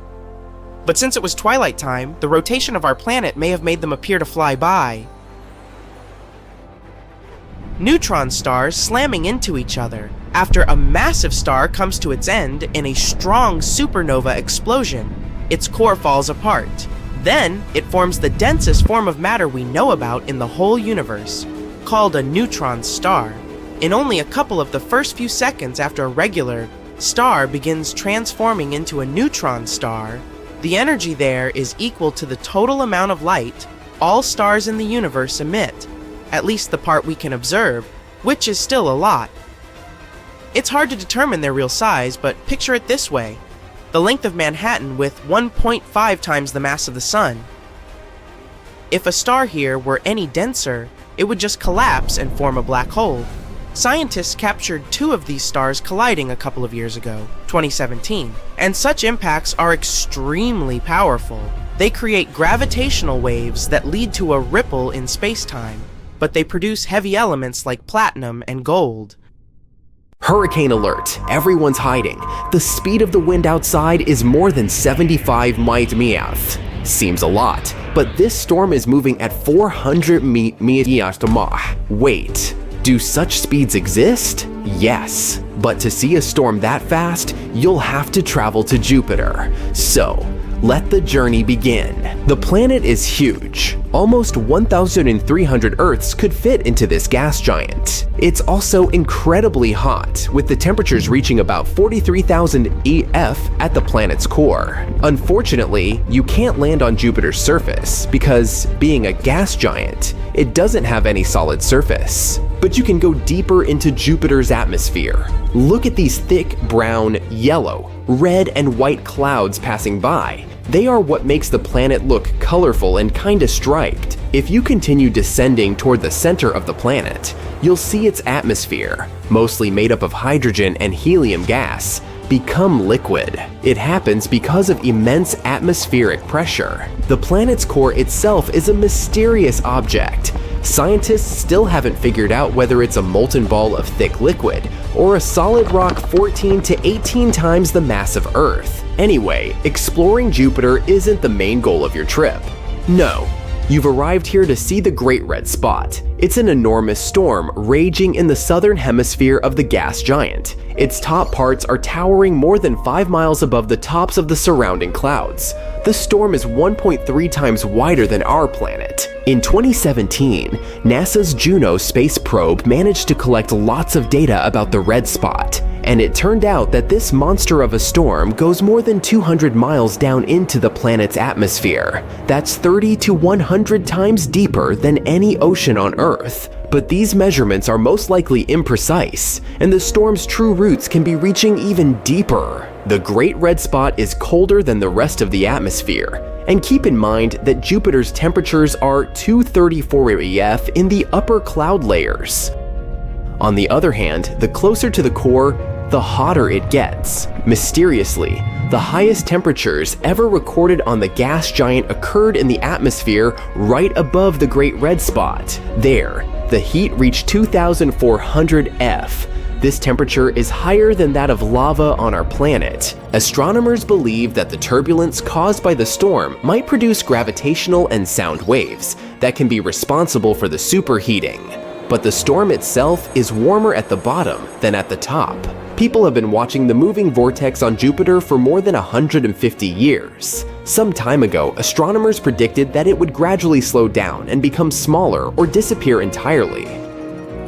Speaker 2: But since it was twilight time, the rotation of our planet may have made them appear to fly by. Neutron stars slamming into each other after a massive star comes to its end in a strong supernova explosion. Its core falls apart. Then, it forms the densest form of matter we know about in the whole universe, called a neutron star. In only a couple of the first few seconds after a regular star begins transforming into a neutron star, the energy there is equal to the total amount of light all stars in the universe emit, at least the part we can observe, which is still a lot. It's hard to determine their real size, but picture it this way: the length of Manhattan with 1.5 times the mass of the Sun. If a star here were any denser, it would just collapse and form a black hole. Scientists captured 2 of these stars colliding a couple of years ago, 2017, and such impacts are extremely powerful. They create gravitational waves that lead to a ripple in space-time, but they produce heavy elements like platinum and gold.
Speaker 1: Hurricane alert, everyone's hiding. The speed of the wind outside is more than 75 mph. Seems a lot, but this storm is moving at 400 mph. Wait, do such speeds exist? Yes, but to see a storm that fast, you'll have to travel to Jupiter. So, let the journey begin. The planet is huge. Almost 1,300 Earths could fit into this gas giant. It's also incredibly hot, with the temperatures reaching about 43,000 EF at the planet's core. Unfortunately, you can't land on Jupiter's surface because, being a gas giant, it doesn't have any solid surface. But you can go deeper into Jupiter's atmosphere. Look at these thick brown, yellow, red, and white clouds passing by. They are what makes the planet look colorful and kinda striped. If you continue descending toward the center of the planet, you'll see its atmosphere, mostly made up of hydrogen and helium gas, become liquid. It happens because of immense atmospheric pressure. The planet's core itself is a mysterious object. Scientists still haven't figured out whether it's a molten ball of thick liquid or a solid rock 14 to 18 times the mass of Earth. Anyway, exploring Jupiter isn't the main goal of your trip. No, you've arrived here to see the Great Red Spot. It's an enormous storm raging in the southern hemisphere of the gas giant. Its top parts are towering more than 5 miles above the tops of the surrounding clouds. The storm is 1.3 times wider than our planet. In 2017, NASA's Juno space probe managed to collect lots of data about the red spot, and it turned out that this monster of a storm goes more than 200 miles down into the planet's atmosphere. That's 30 to 100 times deeper than any ocean on Earth. But these measurements are most likely imprecise, and the storm's true roots can be reaching even deeper. The Great Red Spot is colder than the rest of the atmosphere, and keep in mind that Jupiter's temperatures are 234 EF in the upper cloud layers. On the other hand, the closer to the core, the hotter it gets. Mysteriously, the highest temperatures ever recorded on the gas giant occurred in the atmosphere right above the Great Red Spot. There, the heat reached 2,400 F. This temperature is higher than that of lava on our planet. Astronomers believe that the turbulence caused by the storm might produce gravitational and sound waves that can be responsible for the superheating. But the storm itself is warmer at the bottom than at the top. People have been watching the moving vortex on Jupiter for more than 150 years. Some time ago, astronomers predicted that it would gradually slow down and become smaller or disappear entirely.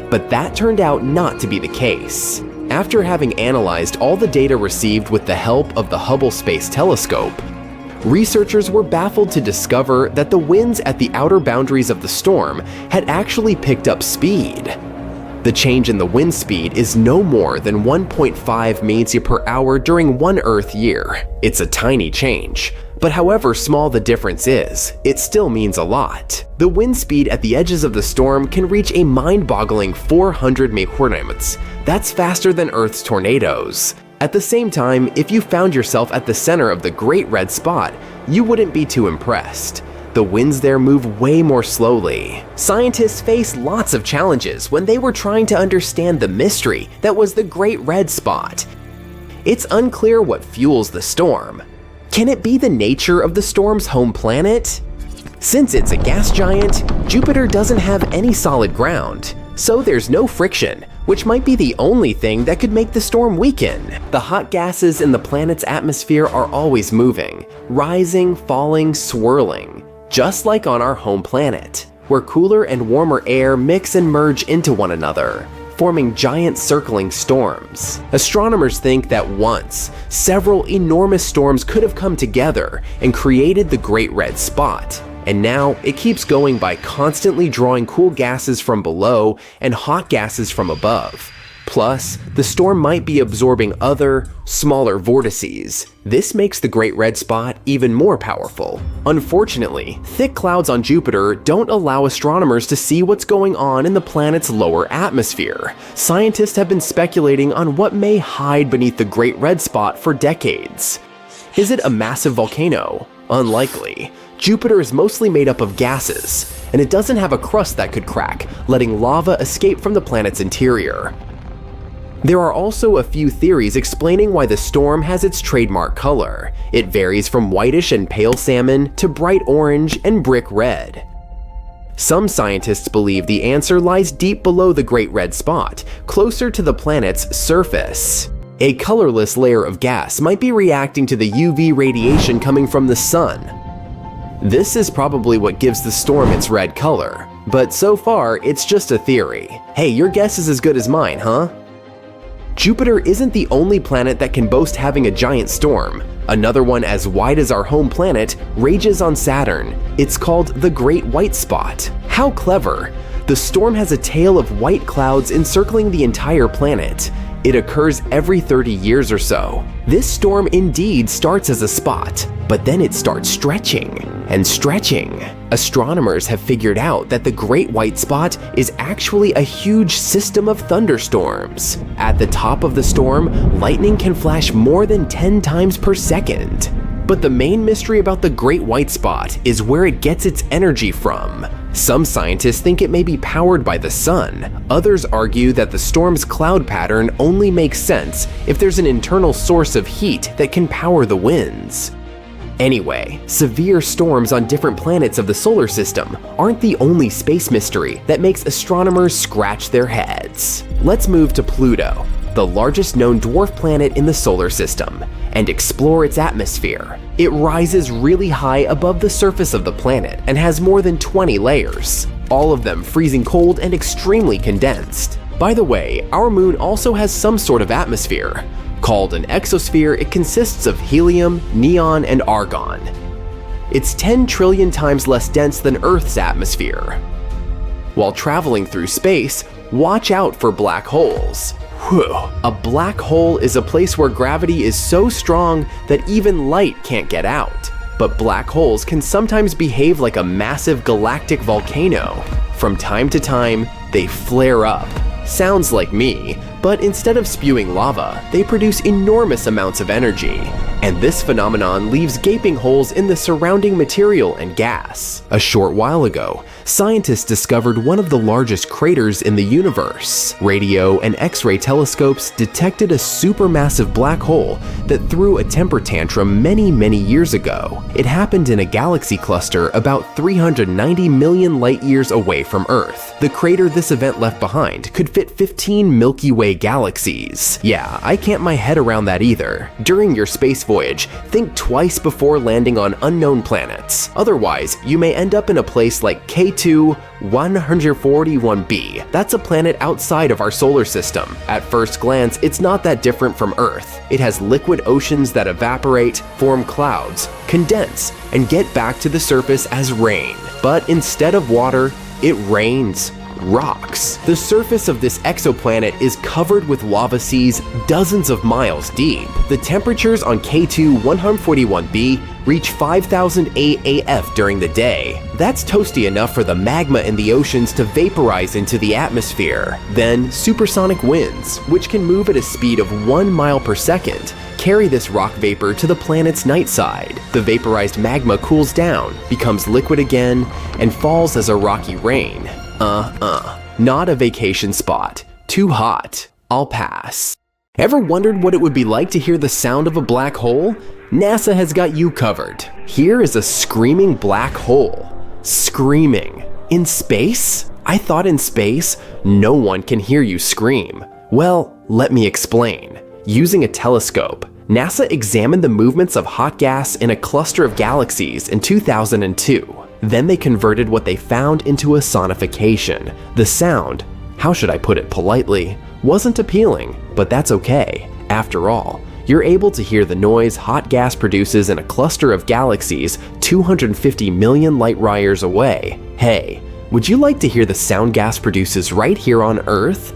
Speaker 1: But that turned out not to be the case. After having analyzed all the data received with the help of the Hubble Space Telescope, researchers were baffled to discover that the winds at the outer boundaries of the storm had actually picked up speed. The change in the wind speed is no more than 1.5 meters per hour during one Earth year. It's a tiny change, but however small the difference is, it still means a lot. The wind speed at the edges of the storm can reach a mind-boggling 400 mph. That's faster than Earth's tornadoes. At the same time, if you found yourself at the center of the Great Red Spot, you wouldn't be too impressed. The winds there move way more slowly. Scientists faced lots of challenges when they were trying to understand the mystery that was the Great Red Spot. It's unclear what fuels the storm. Can it be the nature of the storm's home planet? Since it's a gas giant, Jupiter doesn't have any solid ground, so there's no friction, which might be the only thing that could make the storm weaken. The hot gases in the planet's atmosphere are always moving, rising, falling, swirling, just like on our home planet, where cooler and warmer air mix and merge into one another, forming giant circling storms. Astronomers think that once, several enormous storms could have come together and created the Great Red Spot, and now it keeps going by constantly drawing cool gases from below and hot gases from above. Plus, the storm might be absorbing other, smaller vortices. This makes the Great Red Spot even more powerful. Unfortunately, thick clouds on Jupiter don't allow astronomers to see what's going on in the planet's lower atmosphere. Scientists have been speculating on what may hide beneath the Great Red Spot for decades. Is it a massive volcano? Unlikely. Jupiter is mostly made up of gases, and it doesn't have a crust that could crack, letting lava escape from the planet's interior. There are also a few theories explaining why the storm has its trademark color. It varies from whitish and pale salmon to bright orange and brick red. Some scientists believe the answer lies deep below the Great Red Spot, closer to the planet's surface. A colorless layer of gas might be reacting to the UV radiation coming from the sun. This is probably what gives the storm its red color, but so far it's just a theory. Hey, your guess is as good as mine, huh? Jupiter isn't the only planet that can boast having a giant storm. Another one as wide as our home planet rages on Saturn. It's called the Great White Spot. How clever! The storm has a tail of white clouds encircling the entire planet. It occurs every 30 years or so. This storm indeed starts as a spot, but then it starts stretching and stretching. Astronomers have figured out that the Great White Spot is actually a huge system of thunderstorms. At the top of the storm, lightning can flash more than 10 times per second. But the main mystery about the Great White Spot is where it gets its energy from. Some scientists think it may be powered by the sun. Others argue that the storm's cloud pattern only makes sense if there's an internal source of heat that can power the winds. Anyway, severe storms on different planets of the solar system aren't the only space mystery that makes astronomers scratch their heads. Let's move to Pluto, the largest known dwarf planet in the solar system, and explore its atmosphere. It rises really high above the surface of the planet and has more than 20 layers, all of them freezing cold and extremely condensed. By the way, our moon also has some sort of atmosphere. Called an exosphere, it consists of helium, neon, and argon. It's 10 trillion times less dense than Earth's atmosphere. While traveling through space, watch out for black holes. Whew. A black hole is a place where gravity is so strong that even light can't get out. But black holes can sometimes behave like a massive galactic volcano. From time to time, they flare up. Sounds like me, but instead of spewing lava, they produce enormous amounts of energy. And this phenomenon leaves gaping holes in the surrounding material and gas. A short while ago, scientists discovered one of the largest craters in the universe. Radio and X-ray telescopes detected a supermassive black hole that threw a temper tantrum many years ago. It happened in a galaxy cluster about 390 million light years away from Earth. The crater this event left behind could fit 15 Milky Way galaxies. Yeah, I can't my head around that either. During your space voyage, think twice before landing on unknown planets. Otherwise, you may end up in a place like K2 141b. That's a planet outside of our solar system. At first glance, it's not that different from Earth. It has liquid oceans that evaporate, form clouds, condense, and get back to the surface as rain. But instead of water, it rains rocks. The surface of this exoplanet is covered with lava seas dozens of miles deep. The temperatures on K2 141b reach 5,000 AAF during the day. That's toasty enough for the magma in the oceans to vaporize into the atmosphere. Then supersonic winds, which can move at a speed of 1 mile per second, carry this rock vapor to the planet's night side. The vaporized magma cools down, becomes liquid again, and falls as a rocky rain. Not a vacation spot. Too hot. I'll pass. Ever wondered what it would be like to hear the sound of a black hole? NASA has got you covered. Here is a screaming black hole. Screaming. In space? I thought in space, no one can hear you scream. Well, let me explain. Using a telescope, NASA examined the movements of hot gas in a cluster of galaxies in 2002. Then they converted what they found into a sonification. The sound, how should I put it politely, wasn't appealing, but that's okay. After all, you're able to hear the noise hot gas produces in a cluster of galaxies 250 million light-years away. Hey, would you like to hear the sound gas produces right here on Earth?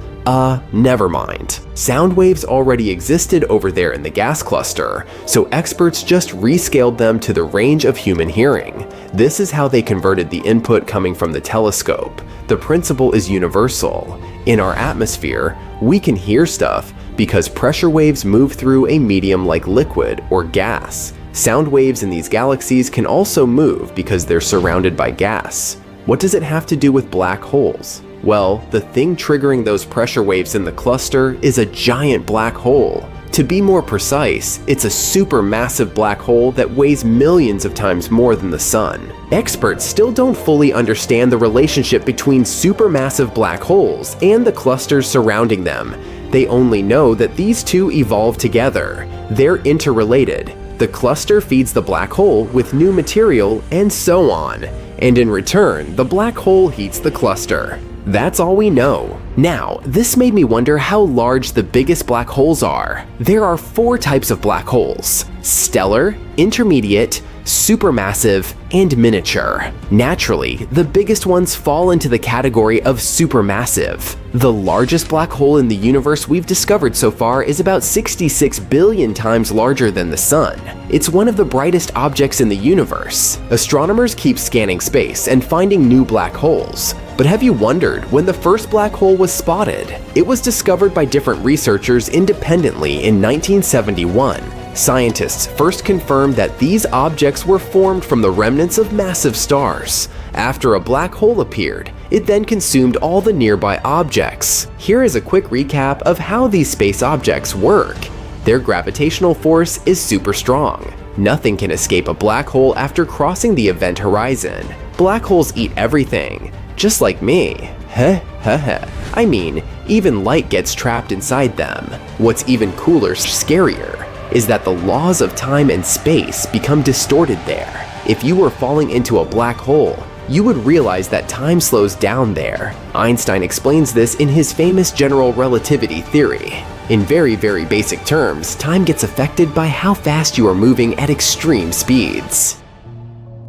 Speaker 1: Never mind. Sound waves already existed over there in the gas cluster, so experts just rescaled them to the range of human hearing. This is how they converted the input coming from the telescope. The principle is universal. In our atmosphere, we can hear stuff because pressure waves move through a medium like liquid or gas. Sound waves in these galaxies can also move because they're surrounded by gas. What does it have to do with black holes? Well, the thing triggering those pressure waves in the cluster is a giant black hole. To be more precise, it's a supermassive black hole that weighs millions of times more than the Sun. Experts still don't fully understand the relationship between supermassive black holes and the clusters surrounding them. They only know that these two evolve together. They're interrelated. The cluster feeds the black hole with new material and so on. And in return, the black hole heats the cluster. That's all we know. Now, this made me wonder how large the biggest black holes are. There are 4 types of black holes: stellar, intermediate, supermassive, and miniature. Naturally, the biggest ones fall into the category of supermassive. The largest black hole in the universe we've discovered so far is about 66 billion times larger than the Sun. It's one of the brightest objects in the universe. Astronomers keep scanning space and finding new black holes. But have you wondered when the first black hole was spotted? It was discovered by different researchers independently in 1971. Scientists first confirmed that these objects were formed from the remnants of massive stars. After a black hole appeared, it then consumed all the nearby objects. Here is a quick recap of how these space objects work. Their gravitational force is super strong. Nothing can escape a black hole after crossing the event horizon. Black holes eat everything, just like me. I mean, even light gets trapped inside them. What's even cooler, scarier, is that the laws of time and space become distorted there. If you were falling into a black hole, you would realize that time slows down there. Einstein explains this in his famous general relativity theory. In very, very basic terms, time gets affected by how fast you are moving at extreme speeds.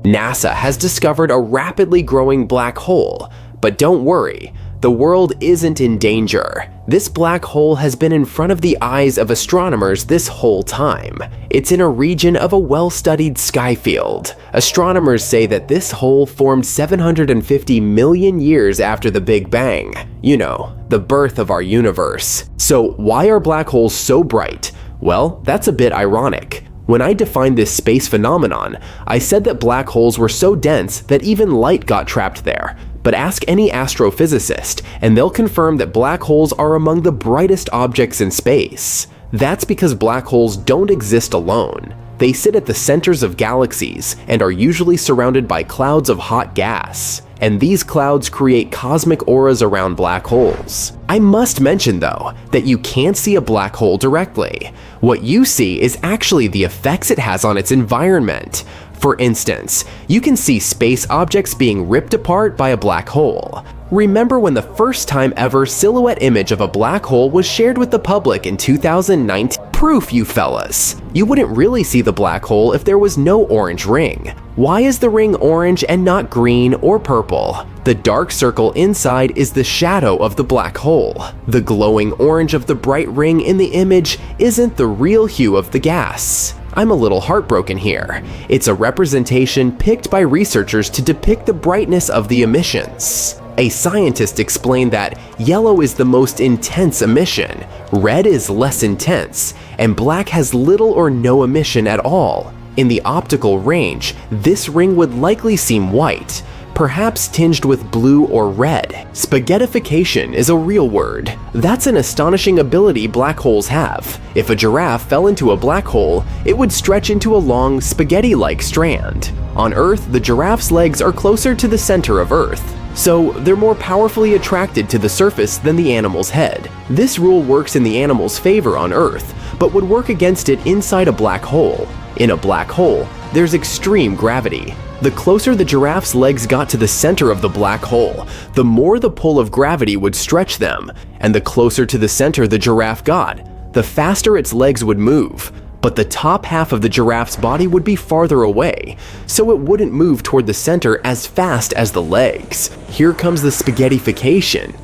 Speaker 1: NASA has discovered a rapidly growing black hole, but don't worry, the world isn't in danger. This black hole has been in front of the eyes of astronomers this whole time. It's in a region of a well-studied sky field. Astronomers say that this hole formed 750 million years after the Big Bang. You know, the birth of our universe. So why are black holes so bright? Well, that's a bit ironic. When I defined this space phenomenon, I said that black holes were so dense that even light got trapped there. But ask any astrophysicist, and they'll confirm that black holes are among the brightest objects in space. That's because black holes don't exist alone. They sit at the centers of galaxies and are usually surrounded by clouds of hot gas. And these clouds create cosmic auras around black holes. I must mention though, that you can't see a black hole directly. What you see is actually the effects it has on its environment. For instance, you can see space objects being ripped apart by a black hole. Remember when the first time ever silhouette image of a black hole was shared with the public in 2019? Proof, you fellas. You wouldn't really see the black hole if there was no orange ring. Why is the ring orange and not green or purple? The dark circle inside is the shadow of the black hole. The glowing orange of the bright ring in the image isn't the real hue of the gas. I'm a little heartbroken here. It's a representation picked by researchers to depict the brightness of the emissions. A scientist explained that yellow is the most intense emission, red is less intense, and black has little or no emission at all. In the optical range, this ring would likely seem white, perhaps tinged with blue or red. Spaghettification is a real word. That's an astonishing ability black holes have. If a giraffe fell into a black hole, it would stretch into a long, spaghetti-like strand. On Earth, the giraffe's legs are closer to the center of Earth, so they're more powerfully attracted to the surface than the animal's head. This rule works in the animal's favor on Earth, but would work against it inside a black hole. In a black hole, there's extreme gravity. The closer the giraffe's legs got to the center of the black hole, the more the pull of gravity would stretch them, and the closer to the center the giraffe got, the faster its legs would move. But the top half of the giraffe's body would be farther away, so it wouldn't move toward the center as fast as the legs. Here comes the spaghettification.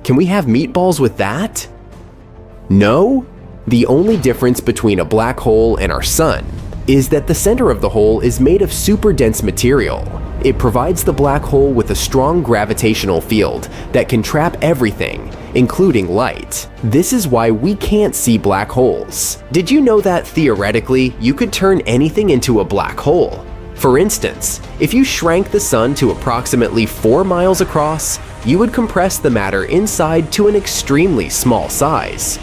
Speaker 1: Can we have meatballs with that? No? The only difference between a black hole and our sun is that the center of the hole is made of super dense material. It provides the black hole with a strong gravitational field that can trap everything, including light. This is why we can't see black holes. Did you know that theoretically, you could turn anything into a black hole? For instance, if you shrank the sun to approximately 4 miles across, you would compress the matter inside to an extremely small size.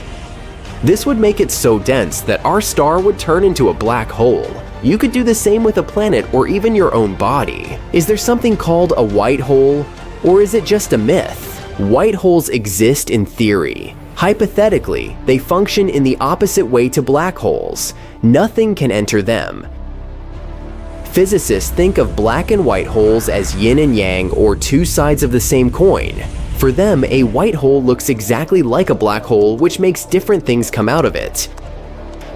Speaker 1: This would make it so dense that our star would turn into a black hole. You could do the same with a planet or even your own body. Is there something called a white hole, or is it just a myth? White holes exist in theory. Hypothetically, they function in the opposite way to black holes. Nothing can enter them. Physicists think of black and white holes as yin and yang, or two sides of the same coin. For them, a white hole looks exactly like a black hole, which makes different things come out of it.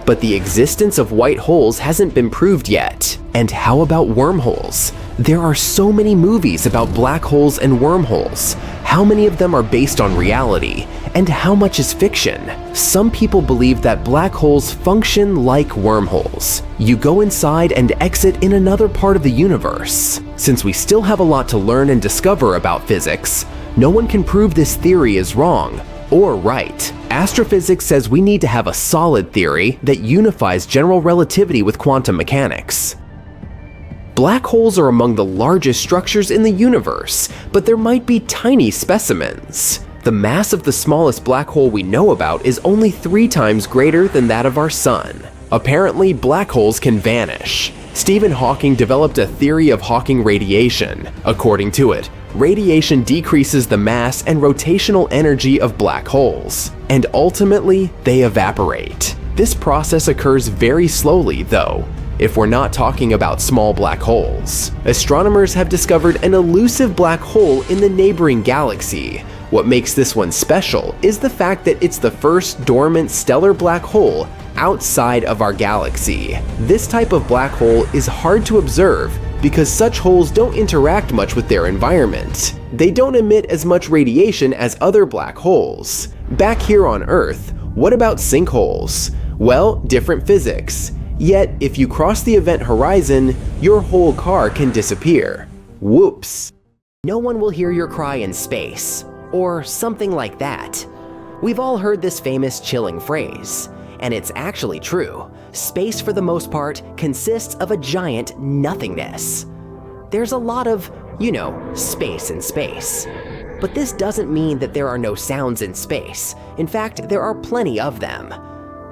Speaker 1: But the existence of white holes hasn't been proved yet. And how about wormholes? There are so many movies about black holes and wormholes. How many of them are based on reality? And how much is fiction? Some people believe that black holes function like wormholes. You go inside and exit in another part of the universe. Since we still have a lot to learn and discover about physics, no one can prove this theory is wrong or right. Astrophysics says we need to have a solid theory that unifies general relativity with quantum mechanics. Black holes are among the largest structures in the universe, but there might be tiny specimens. The mass of the smallest black hole we know about is only 3 times greater than that of our sun. Apparently, black holes can vanish. Stephen Hawking developed a theory of Hawking radiation. According to it, radiation decreases the mass and rotational energy of black holes, and ultimately, they evaporate. This process occurs very slowly, though, if we're not talking about small black holes. Astronomers have discovered an elusive black hole in the neighboring galaxy. What makes this one special is the fact that it's the first dormant stellar black hole outside of our galaxy. This type of black hole is hard to observe because such holes don't interact much with their environment. They don't emit as much radiation as other black holes. Back here on Earth, what about sinkholes? Well, different physics. Yet, if you cross the event horizon, your whole car can disappear. Whoops.
Speaker 3: No one will hear your cry in space, or something like that. We've all heard this famous chilling phrase, and it's actually true. Space, for the most part, consists of a giant nothingness. There's a lot of, space in space. But this doesn't mean that there are no sounds in space. In fact, there are plenty of them.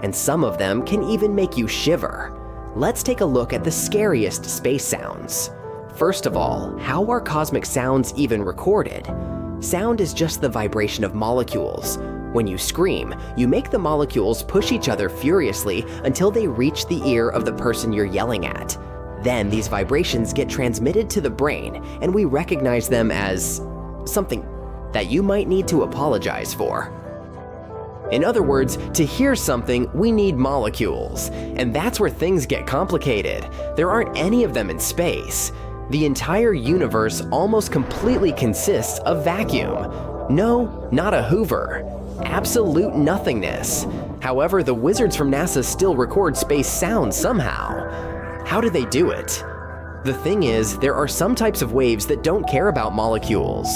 Speaker 3: And some of them can even make you shiver. Let's take a look at the scariest space sounds. First of all, how are cosmic sounds even recorded? Sound is just the vibration of molecules. When you scream, you make the molecules push each other furiously until they reach the ear of the person you're yelling at. Then these vibrations get transmitted to the brain, and we recognize them as something that you might need to apologize for. In other words, to hear something, we need molecules, and that's where things get complicated. There aren't any of them in space. The entire universe almost completely consists of vacuum. No, not a Hoover. Absolute nothingness. However, the wizards from NASA still record space sounds somehow. How do they do it? The thing is, there are some types of waves that don't care about molecules.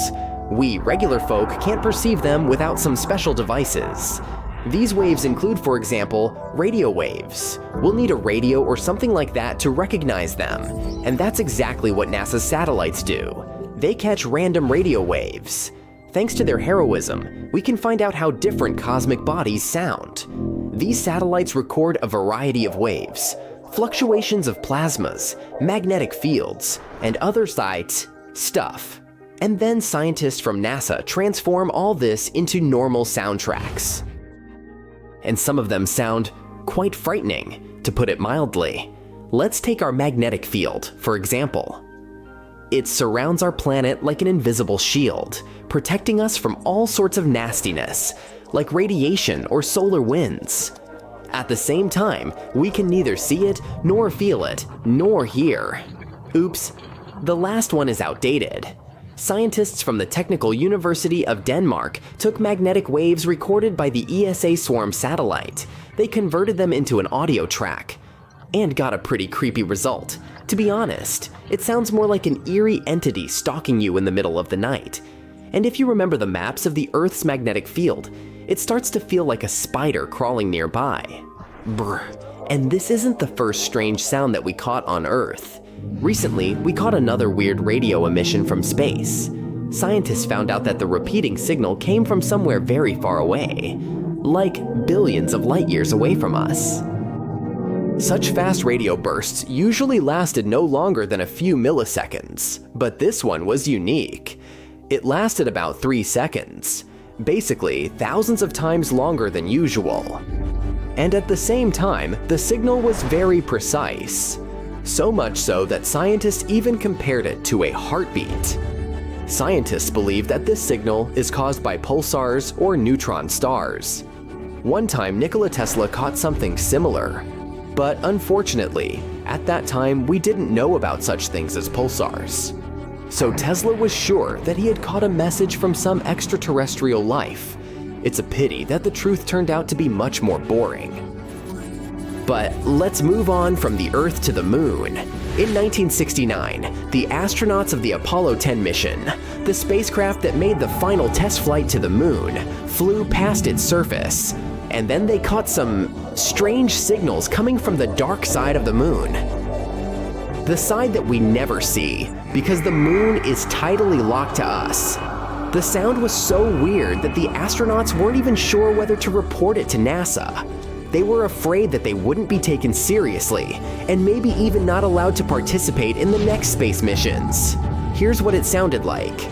Speaker 3: We regular folk can't perceive them without some special devices. These waves include, for example, radio waves. We'll need a radio or something like that to recognize them, and that's exactly what NASA's satellites do. They catch random radio waves. Thanks to their heroism, we can find out how different cosmic bodies sound. These satellites record a variety of waves, fluctuations of plasmas, magnetic fields, and other stuff. And then scientists from NASA transform all this into normal soundtracks. And some of them sound quite frightening, to put it mildly. Let's take our magnetic field, for example. It surrounds our planet like an invisible shield, protecting us from all sorts of nastiness, like radiation or solar winds. At the same time, we can neither see it, nor feel it, nor hear. Oops, the last one is outdated. scientists from the Technical University of Denmark took magnetic waves recorded by the ESA Swarm satellite. They converted them into an audio track, and got a pretty creepy result. To be honest, it sounds more like an eerie entity stalking you in the middle of the night. And if you remember the maps of the Earth's magnetic field, it starts to feel like a spider crawling nearby. Brr. And this isn't the first strange sound that we caught on Earth. Recently, we caught another weird radio emission from space. Scientists found out that the repeating signal came from somewhere very far away, like billions of light years away from us. Such fast radio bursts usually lasted no longer than a few milliseconds, but this one was unique. It lasted about 3 seconds, basically thousands of times longer than usual. And at the same time, the signal was very precise. So much so that scientists even compared it to a heartbeat. Scientists believe that this signal is caused by pulsars or neutron stars. One time, Nikola Tesla caught something similar. But unfortunately, at that time, we didn't know about such things as pulsars. So Tesla was sure that he had caught a message from some extraterrestrial life. It's a pity that the truth turned out to be much more boring. But let's move on from the Earth to the Moon. In 1969, the astronauts of the Apollo 10 mission, the spacecraft that made the final test flight to the Moon, flew past its surface. And then they caught some strange signals coming from the dark side of the Moon. The side that we never see, because the Moon is tidally locked to us. The sound was so weird that the astronauts weren't even sure whether to report it to NASA. They were afraid that they wouldn't be taken seriously, and maybe even not allowed to participate in the next space missions. Here's what it sounded like.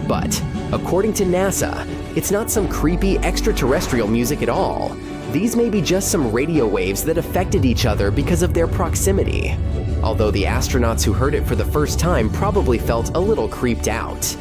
Speaker 3: But, according to NASA, it's not some creepy extraterrestrial music at all. These may be just some radio waves that affected each other because of their proximity. Although the astronauts who heard it for the first time probably felt a little creeped out.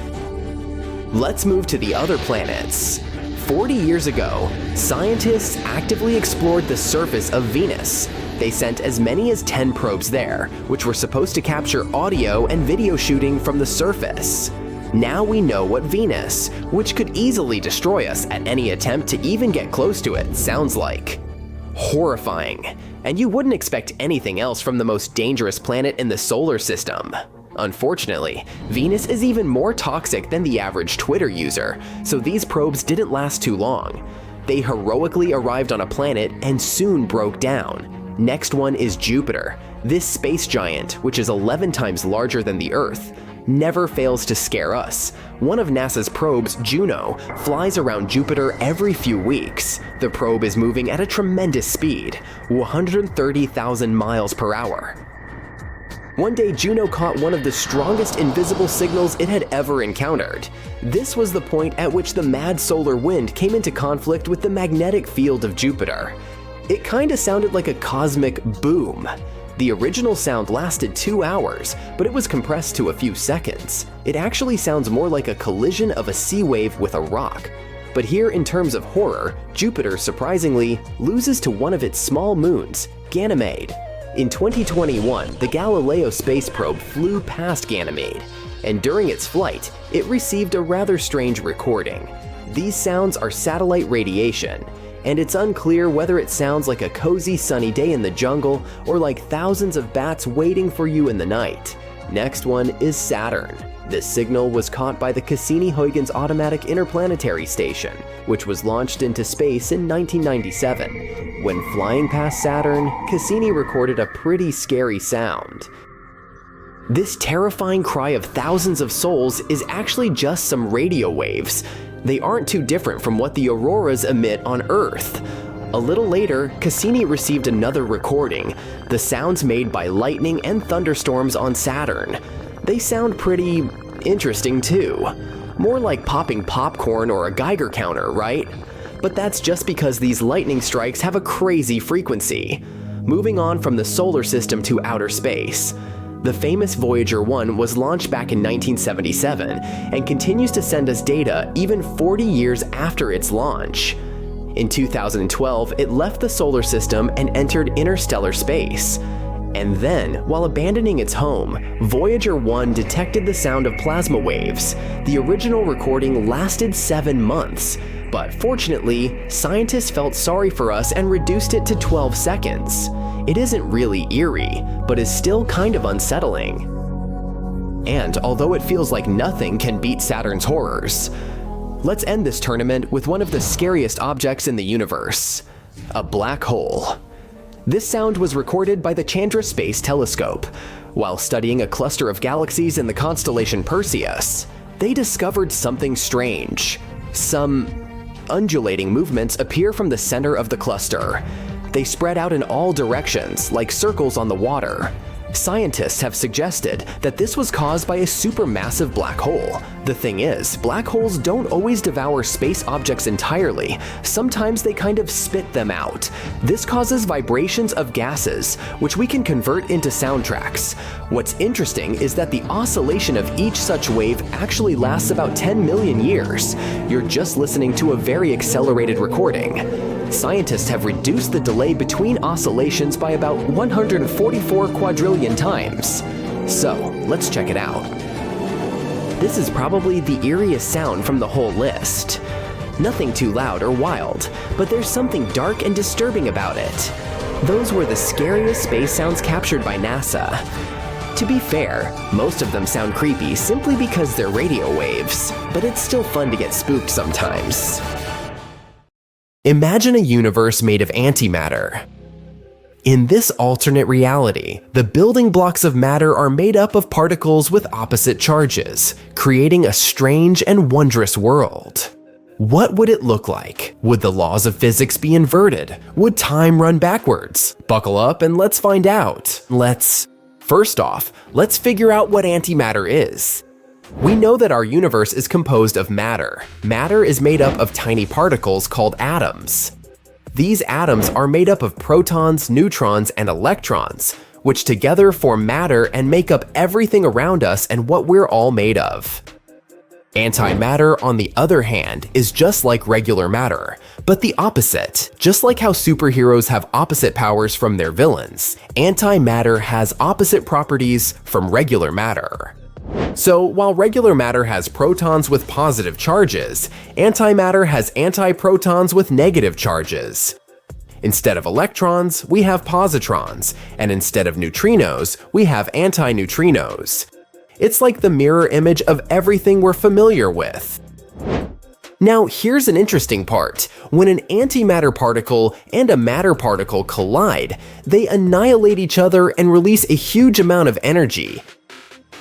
Speaker 3: Let's move to the other planets. 40 years ago, scientists actively explored the surface of Venus. They sent as many as 10 probes there, which were supposed to capture audio and video shooting from the surface. Now we know what Venus, which could easily destroy us at any attempt to even get close to it, sounds like. Horrifying. And you wouldn't expect anything else from the most dangerous planet in the solar system. Unfortunately, Venus is even more toxic than the average Twitter user, so these probes didn't last too long. They heroically arrived on a planet and soon broke down. Next one is Jupiter. This space giant, which is 11 times larger than the Earth, never fails to scare us. One of NASA's probes, Juno, flies around Jupiter every few weeks. The probe is moving at a tremendous speed, 130,000 miles per hour. One day, Juno caught one of the strongest invisible signals it had ever encountered. This was the point at which the mad solar wind came into conflict with the magnetic field of Jupiter. It kinda sounded like a cosmic boom. The original sound lasted 2 hours, but it was compressed to a few seconds. It actually sounds more like a collision of a sea wave with a rock. But here, in terms of horror, Jupiter, surprisingly, loses to one of its small moons, Ganymede. In 2021, the Galileo space probe flew past Ganymede, and during its flight, it received a rather strange recording. These sounds are satellite radiation, and it's unclear whether it sounds like a cozy sunny day in the jungle or like thousands of bats waiting for you in the night. Next one is Saturn. This signal was caught by the Cassini-Huygens Automatic Interplanetary Station, which was launched into space in 1997. When flying past Saturn, Cassini recorded a pretty scary sound. This terrifying cry of thousands of souls is actually just some radio waves. They aren't too different from what the auroras emit on Earth. A little later, Cassini received another recording, the sounds made by lightning and thunderstorms on Saturn. They sound pretty interesting too. More like popping popcorn or a Geiger counter, right? But that's just because these lightning strikes have a crazy frequency. Moving on from the solar system to outer space. The famous Voyager 1 was launched back in 1977 and continues to send us data even 40 years after its launch. In 2012, it left the solar system and entered interstellar space.
Speaker 1: And then, while abandoning its home, Voyager 1 detected the sound of plasma waves. The original recording lasted 7 months, but fortunately, scientists felt sorry for us and reduced it to 12 seconds. It isn't really eerie, but is still kind of unsettling. And although it feels like nothing can beat Saturn's horrors, let's end this tournament with one of the scariest objects in the universe, a black hole. This sound was recorded by the Chandra Space Telescope. While studying a cluster of galaxies in the constellation Perseus, they discovered something strange. Some undulating movements appear from the center of the cluster. They spread out in all directions, like circles on the water. Scientists have suggested that this was caused by a supermassive black hole. The thing is, black holes don't always devour space objects entirely. Sometimes they kind of spit them out. This causes vibrations of gases, which we can convert into soundtracks. What's interesting is that the oscillation of each such wave actually lasts about 10 million years. You're just listening to a very accelerated recording. Scientists have reduced the delay between oscillations by about 144 quadrillion times. So, let's check it out. This is probably the eeriest sound from the whole list. Nothing too loud or wild, but there's something dark and disturbing about it. Those were the scariest space sounds captured by NASA. To be fair, most of them sound creepy simply because they're radio waves, but it's still fun to get spooked sometimes. Imagine a universe made of antimatter. In this alternate reality, the building blocks of matter are made up of particles with opposite charges, creating a strange and wondrous world. What would it look like? Would the laws of physics be inverted? Would time run backwards? Buckle up and let's find out. First off, let's figure out what antimatter is. We know that our universe is composed of matter. Matter is made up of tiny particles called atoms. These atoms are made up of protons, neutrons, and electrons, which together form matter and make up everything around us and what we're all made of. Antimatter, on the other hand, is just like regular matter, but the opposite. Just like how superheroes have opposite powers from their villains, antimatter has opposite properties from regular matter. So, while regular matter has protons with positive charges, antimatter has antiprotons with negative charges. Instead of electrons, we have positrons, and instead of neutrinos, we have antineutrinos. It's like the mirror image of everything we're familiar with. Now, here's an interesting part. When an antimatter particle and a matter particle collide, they annihilate each other and release a huge amount of energy.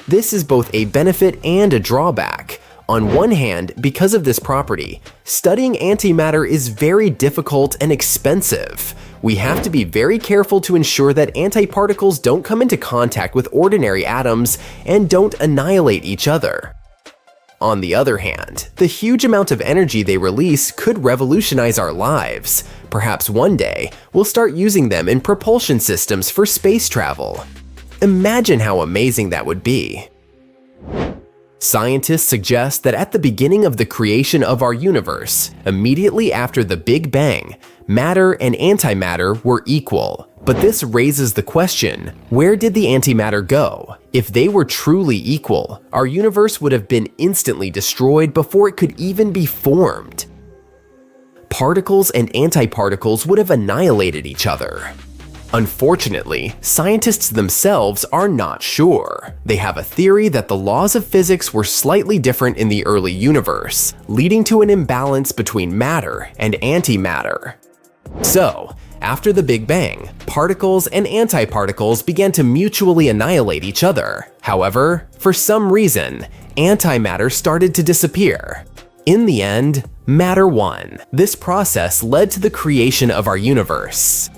Speaker 1: This is both a benefit and a drawback. On one hand, because of this property, studying antimatter is very difficult and expensive. We have to be very careful to ensure that antiparticles don't come into contact with ordinary atoms and don't annihilate each other. On the other hand, the huge amount of energy they release could revolutionize our lives. Perhaps one day, we'll start using them in propulsion systems for space travel. Imagine how amazing that would be. Scientists suggest that at the beginning of the creation of our universe, immediately after the Big Bang, matter and antimatter were equal. But this raises the question, where did the antimatter go? If they were truly equal, our universe would have been instantly destroyed before it could even be formed. Particles and antiparticles would have annihilated each other. Unfortunately, scientists themselves are not sure. They have a theory that the laws of physics were slightly different in the early universe, leading to an imbalance between matter and antimatter. So, after the Big Bang, particles and antiparticles began to mutually annihilate each other. However, for some reason, antimatter started to disappear. In the end, matter won. This process led to the creation of our universe.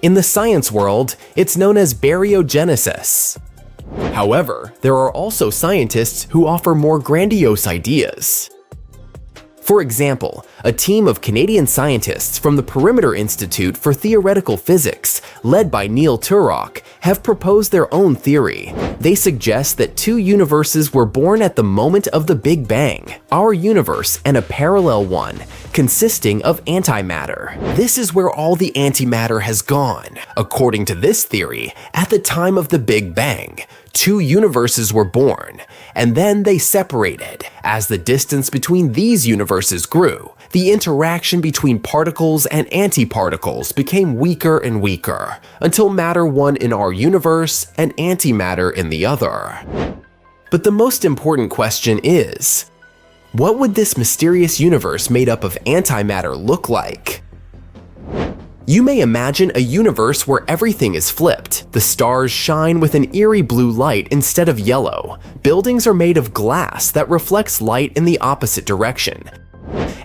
Speaker 1: In the science world, it's known as baryogenesis. However, there are also scientists who offer more grandiose ideas. For example, a team of Canadian scientists from the Perimeter Institute for Theoretical Physics, led by Neil Turok, have proposed their own theory. They suggest that two universes were born at the moment of the Big Bang, our universe and a parallel one, consisting of antimatter. This is where all the antimatter has gone. According to this theory, at the time of the Big Bang, two universes were born, and then they separated. As the distance between these universes grew, the interaction between particles and antiparticles became weaker and weaker, until matter won in our universe and antimatter in the other. But the most important question is, what would this mysterious universe made up of antimatter look like? You may imagine a universe where everything is flipped. The stars shine with an eerie blue light instead of yellow. Buildings are made of glass that reflects light in the opposite direction.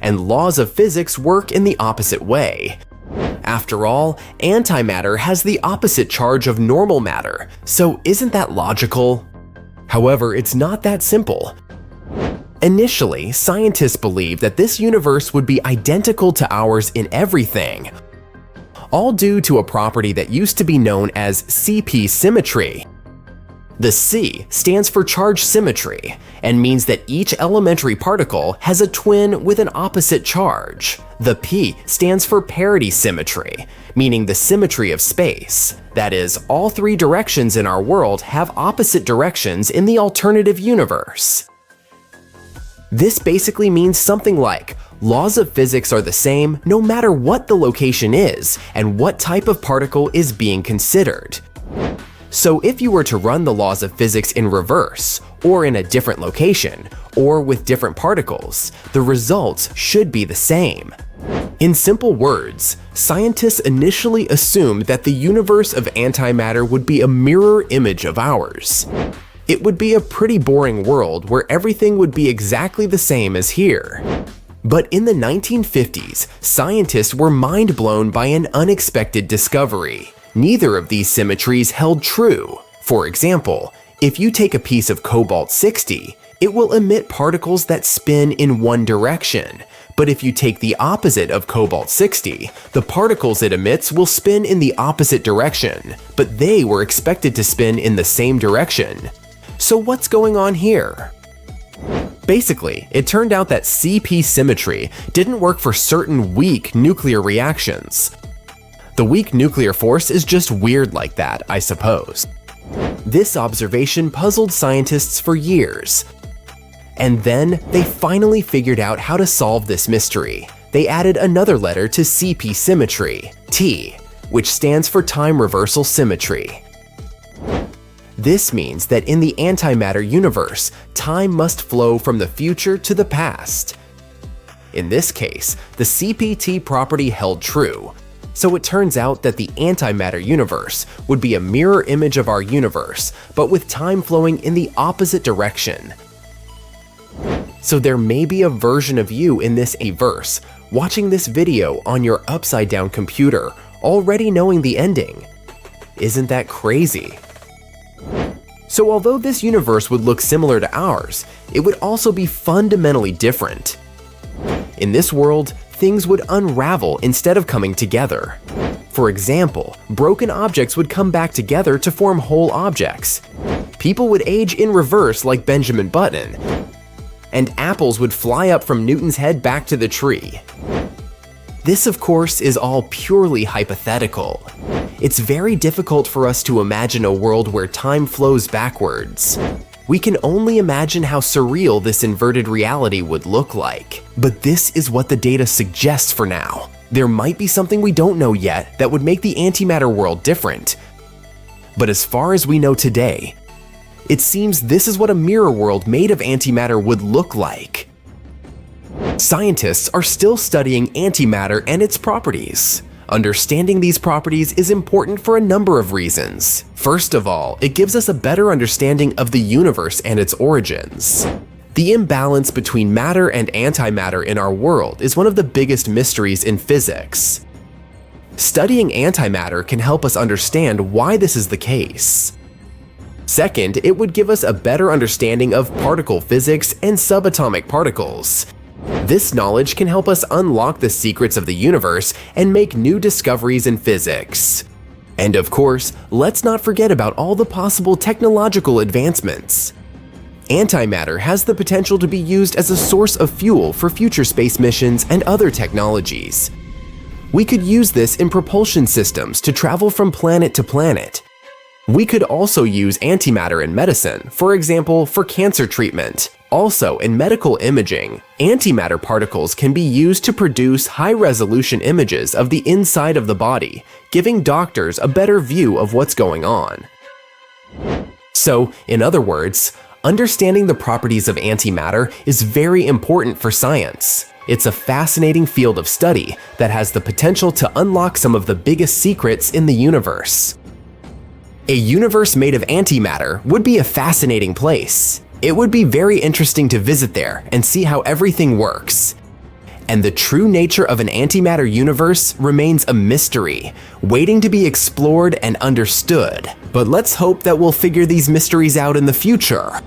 Speaker 1: And laws of physics work in the opposite way. After all, antimatter has the opposite charge of normal matter, so isn't that logical? However, it's not that simple. Initially, scientists believed that this universe would be identical to ours in everything, all due to a property that used to be known as CP symmetry. The C stands for charge symmetry and means that each elementary particle has a twin with an opposite charge. The P stands for parity symmetry, meaning the symmetry of space. That is, all three directions in our world have opposite directions in the alternative universe. This basically means something like, laws of physics are the same no matter what the location is and what type of particle is being considered. So if you were to run the laws of physics in reverse, or in a different location, or with different particles, the results should be the same. In simple words, scientists initially assumed that the universe of antimatter would be a mirror image of ours. It would be a pretty boring world where everything would be exactly the same as here. But in the 1950s, scientists were mind-blown by an unexpected discovery. Neither of these symmetries held true. For example, if you take a piece of cobalt-60, it will emit particles that spin in one direction. But if you take the opposite of cobalt-60, the particles it emits will spin in the opposite direction, but they were expected to spin in the same direction. So what's going on here? Basically, it turned out that CP symmetry didn't work for certain weak nuclear reactions. The weak nuclear force is just weird like that, I suppose. This observation puzzled scientists for years. And then they finally figured out how to solve this mystery. They added another letter to CP symmetry, T, which stands for time reversal symmetry. This means that in the antimatter universe, time must flow from the future to the past. In this case, the CPT property held true. So it turns out that the antimatter universe would be a mirror image of our universe, but with time flowing in the opposite direction. So there may be a version of you in this averse, watching this video on your upside-down computer, already knowing the ending. Isn't that crazy? So although this universe would look similar to ours, it would also be fundamentally different. In this world, things would unravel instead of coming together. For example, broken objects would come back together to form whole objects. People would age in reverse like Benjamin Button. And apples would fly up from Newton's head back to the tree. This, of course, is all purely hypothetical. It's very difficult for us to imagine a world where time flows backwards. We can only imagine how surreal this inverted reality would look like. But this is what the data suggests for now. There might be something we don't know yet that would make the antimatter world different. But as far as we know today, it seems this is what a mirror world made of antimatter would look like. Scientists are still studying antimatter and its properties. Understanding these properties is important for a number of reasons. First of all, it gives us a better understanding of the universe and its origins. The imbalance between matter and antimatter in our world is one of the biggest mysteries in physics. Studying antimatter can help us understand why this is the case. Second, it would give us a better understanding of particle physics and subatomic particles. This knowledge can help us unlock the secrets of the universe and make new discoveries in physics. And of course, let's not forget about all the possible technological advancements. Antimatter has the potential to be used as a source of fuel for future space missions and other technologies. We could use this in propulsion systems to travel from planet to planet. We could also use antimatter in medicine, for example, for cancer treatment. Also, in medical imaging, antimatter particles can be used to produce high-resolution images of the inside of the body, giving doctors a better view of what's going on. So, in other words, understanding the properties of antimatter is very important for science. It's a fascinating field of study that has the potential to unlock some of the biggest secrets in the universe. A universe made of antimatter would be a fascinating place. It would be very interesting to visit there and see how everything works. And the true nature of an antimatter universe remains a mystery, waiting to be explored and understood. But let's hope that we'll figure these mysteries out in the future.